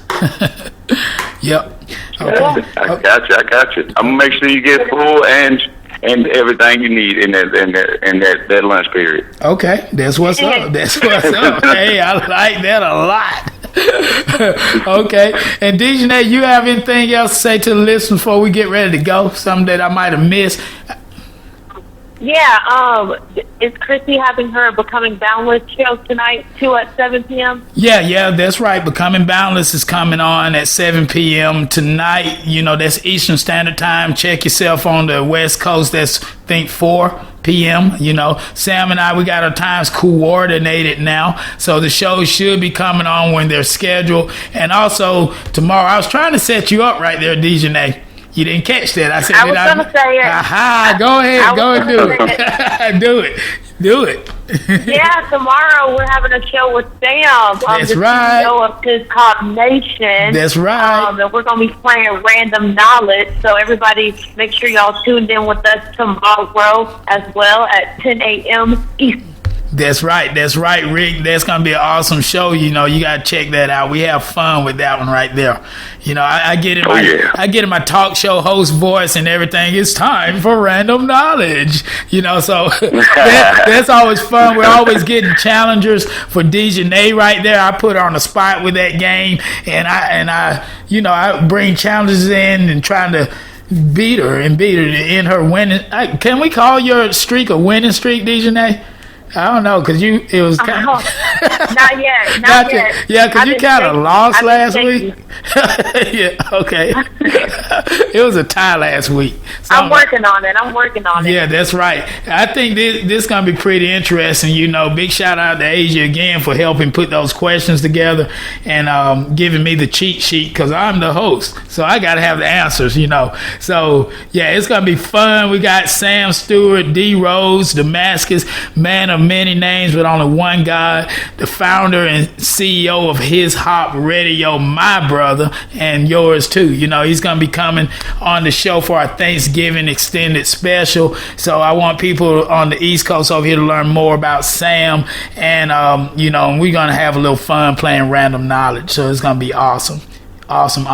Yep. Okay. I got you. I'm gonna make sure you get full and everything you need in that lunch period. Okay, that's what's up. Hey, I like that a lot. Okay, and Dejanay, you have anything else to say to the listeners before we get ready to go? Something that I might have missed? Yeah, is Chrissy having her Becoming Boundless show tonight, too, at 7 p.m.? Yeah, that's right. Becoming Boundless is coming on at 7 p.m. tonight. You know, that's Eastern Standard Time. Check yourself on the West Coast. That's, think, 4 p.m. You know, Sam and I, we got our times coordinated now. So the shows should be coming on when they're scheduled. And also, tomorrow, I was trying to set you up right there, Dejanay. You didn't catch that. I said I was going to say it. Aha, go ahead. Go and do it. Do it. Yeah, tomorrow we're having a show with Sam. That's the right. CEO of His Hop Nation. That's right. And we're going to be playing Random Knowledge. So everybody, make sure y'all tuned in with us tomorrow as well at 10 a.m. Eastern. That's right, Rick. That's going to be an awesome show. You know, you got to check that out. We have fun with that one right there. You know, I get in my talk show host voice and everything. It's time for Random Knowledge. You know, so that's always fun. We're always getting challengers for Dejanay right there. I put her on the spot with that game, and I you know, I bring challenges in and trying to beat her in her winning. Can we call your streak a winning streak, Dejanay? I don't know, because it was kind of... Not yet. Not yet. Yeah, because you kind of lost last shaking. week. Yeah, okay. It was a tie last week. So I'm working on it. Yeah, that's right. I think this is going to be pretty interesting. You know, big shout out to Asia again for helping put those questions together and giving me the cheat sheet because I'm the host. So I got to have the answers, you know. So, yeah, it's going to be fun. We got Sam Stewart, D. Rose, Damascus, man of many names but only one God, the founder and CEO of His Hop Radio, my brother, and yours too. You know, he's going to be coming on the show for our Thanksgiving extended special. So I want people on the East Coast over here to learn more about Sam. And, you know, we're going to have a little fun playing random knowledge. So it's going to be awesome. Awesome.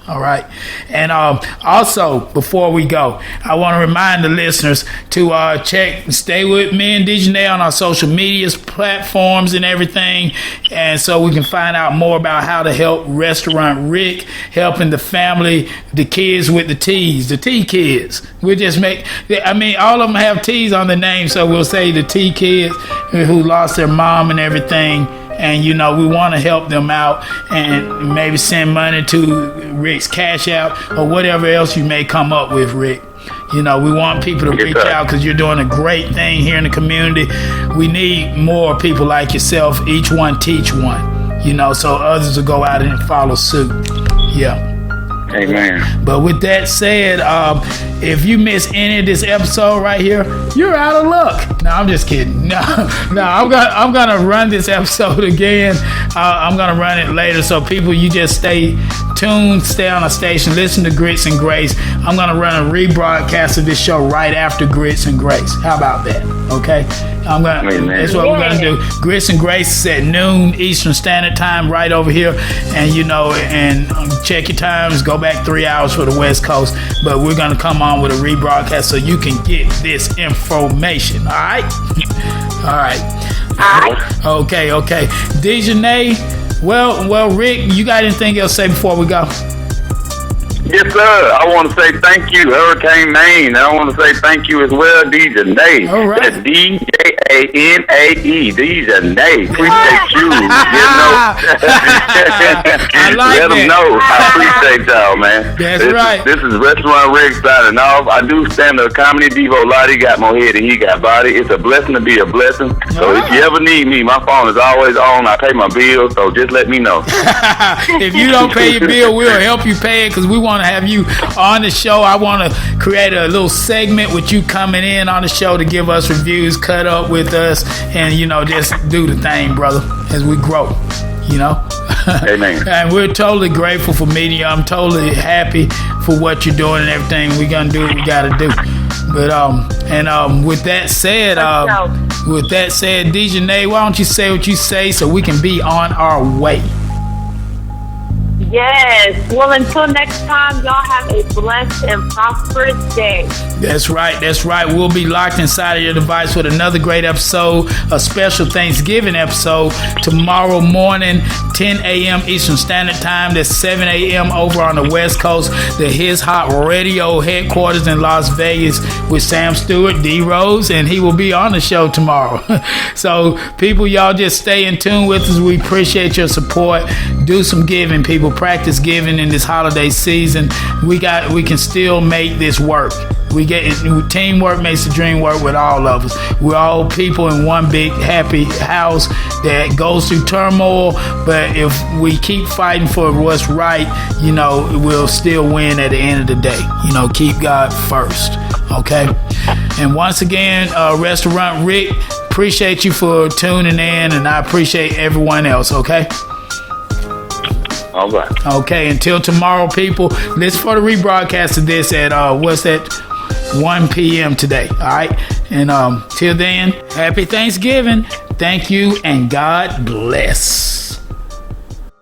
All right. And also, before we go, I want to remind the listeners to stay with me and Dejanay on our social media platforms and everything. And so we can find out more about how to help Restaurant Rick, helping the family, the kids with the T's, the T kids. We'll just all of them have T's on their name. So we'll say the T kids who lost their mom and everything. And, you know, we want to help them out and maybe send money to Rick's Cash App or whatever else you may come up with, Rick. You know, we want people to reach out because you're doing a great thing here in the community. We need more people like yourself. Each one teach one, you know, so others will go out and follow suit. Yeah. Amen. But with that said, if you miss any of this episode right here, you're out of luck. No, I'm just kidding. No, I'm gonna run this episode again. I'm gonna run it later. So people, you just stay tuned, stay on a station, listen to Grits and Grace. I'm gonna run a rebroadcast of this show right after Grits and Grace. How about that? Okay. That's what we're gonna do. Grits and Grace is at noon Eastern Standard Time, right over here. And you know, and check your times. Go back 3 hours for the West Coast. But we're gonna come on with a rebroadcast so you can get this information. All right. All right. Okay. Dejanay. Well, Rick, you got anything else to say before we go? Yes, sir. I want to say thank you, Hurricane Maine. And I want to say thank you as well, Dejanay. All right. That's D-J-A-N-A-E. Dejanay. Appreciate you. I like Let them know. I appreciate y'all, man. That's right. This is Restaurant Rick signing off. I do stand-up comedy. Devoe Lottie got more head than he got body. It's a blessing to be a blessing. So if you ever need me, my phone is always on. I pay my bills, so just let me know. If you don't pay your bill, we'll help you pay it because we want to have you on the show. I want to create a little segment with you coming in on the show to give us reviews, cut up with us, and, you know, just do the thing, brother, as we grow, you know. Amen. And we're totally grateful for media. I'm totally happy for what you're doing and everything. We're going to do what we got to do. But, with that said, Dejanay, why don't you say what you say so we can be on our way? Yes. Well, until next time, y'all have a blessed and prosperous day. That's right. We'll be locked inside of your device with another great episode, a special Thanksgiving episode tomorrow morning, 10 a.m. Eastern Standard Time. That's 7 a.m. over on the West Coast, the His Hop Radio headquarters in Las Vegas with Sam Stewart, D. Rose, and he will be on the show tomorrow. So, people, y'all just stay in tune with us. We appreciate your support. Do some giving, people. Practice giving in this holiday season. We can still make this work. Teamwork makes the dream work with all of us. We're all people in one big happy house that goes through turmoil, but if we keep fighting for what's right, you know, we'll still win at the end of the day. You know, keep God first. Okay? And once again, Restaurant Rick, appreciate you for tuning in, and I appreciate everyone else. Okay? All right. Okay, until tomorrow, people. Listen for the rebroadcast of this at 1 p.m. today. All right. And till then, happy Thanksgiving. Thank you, and God bless.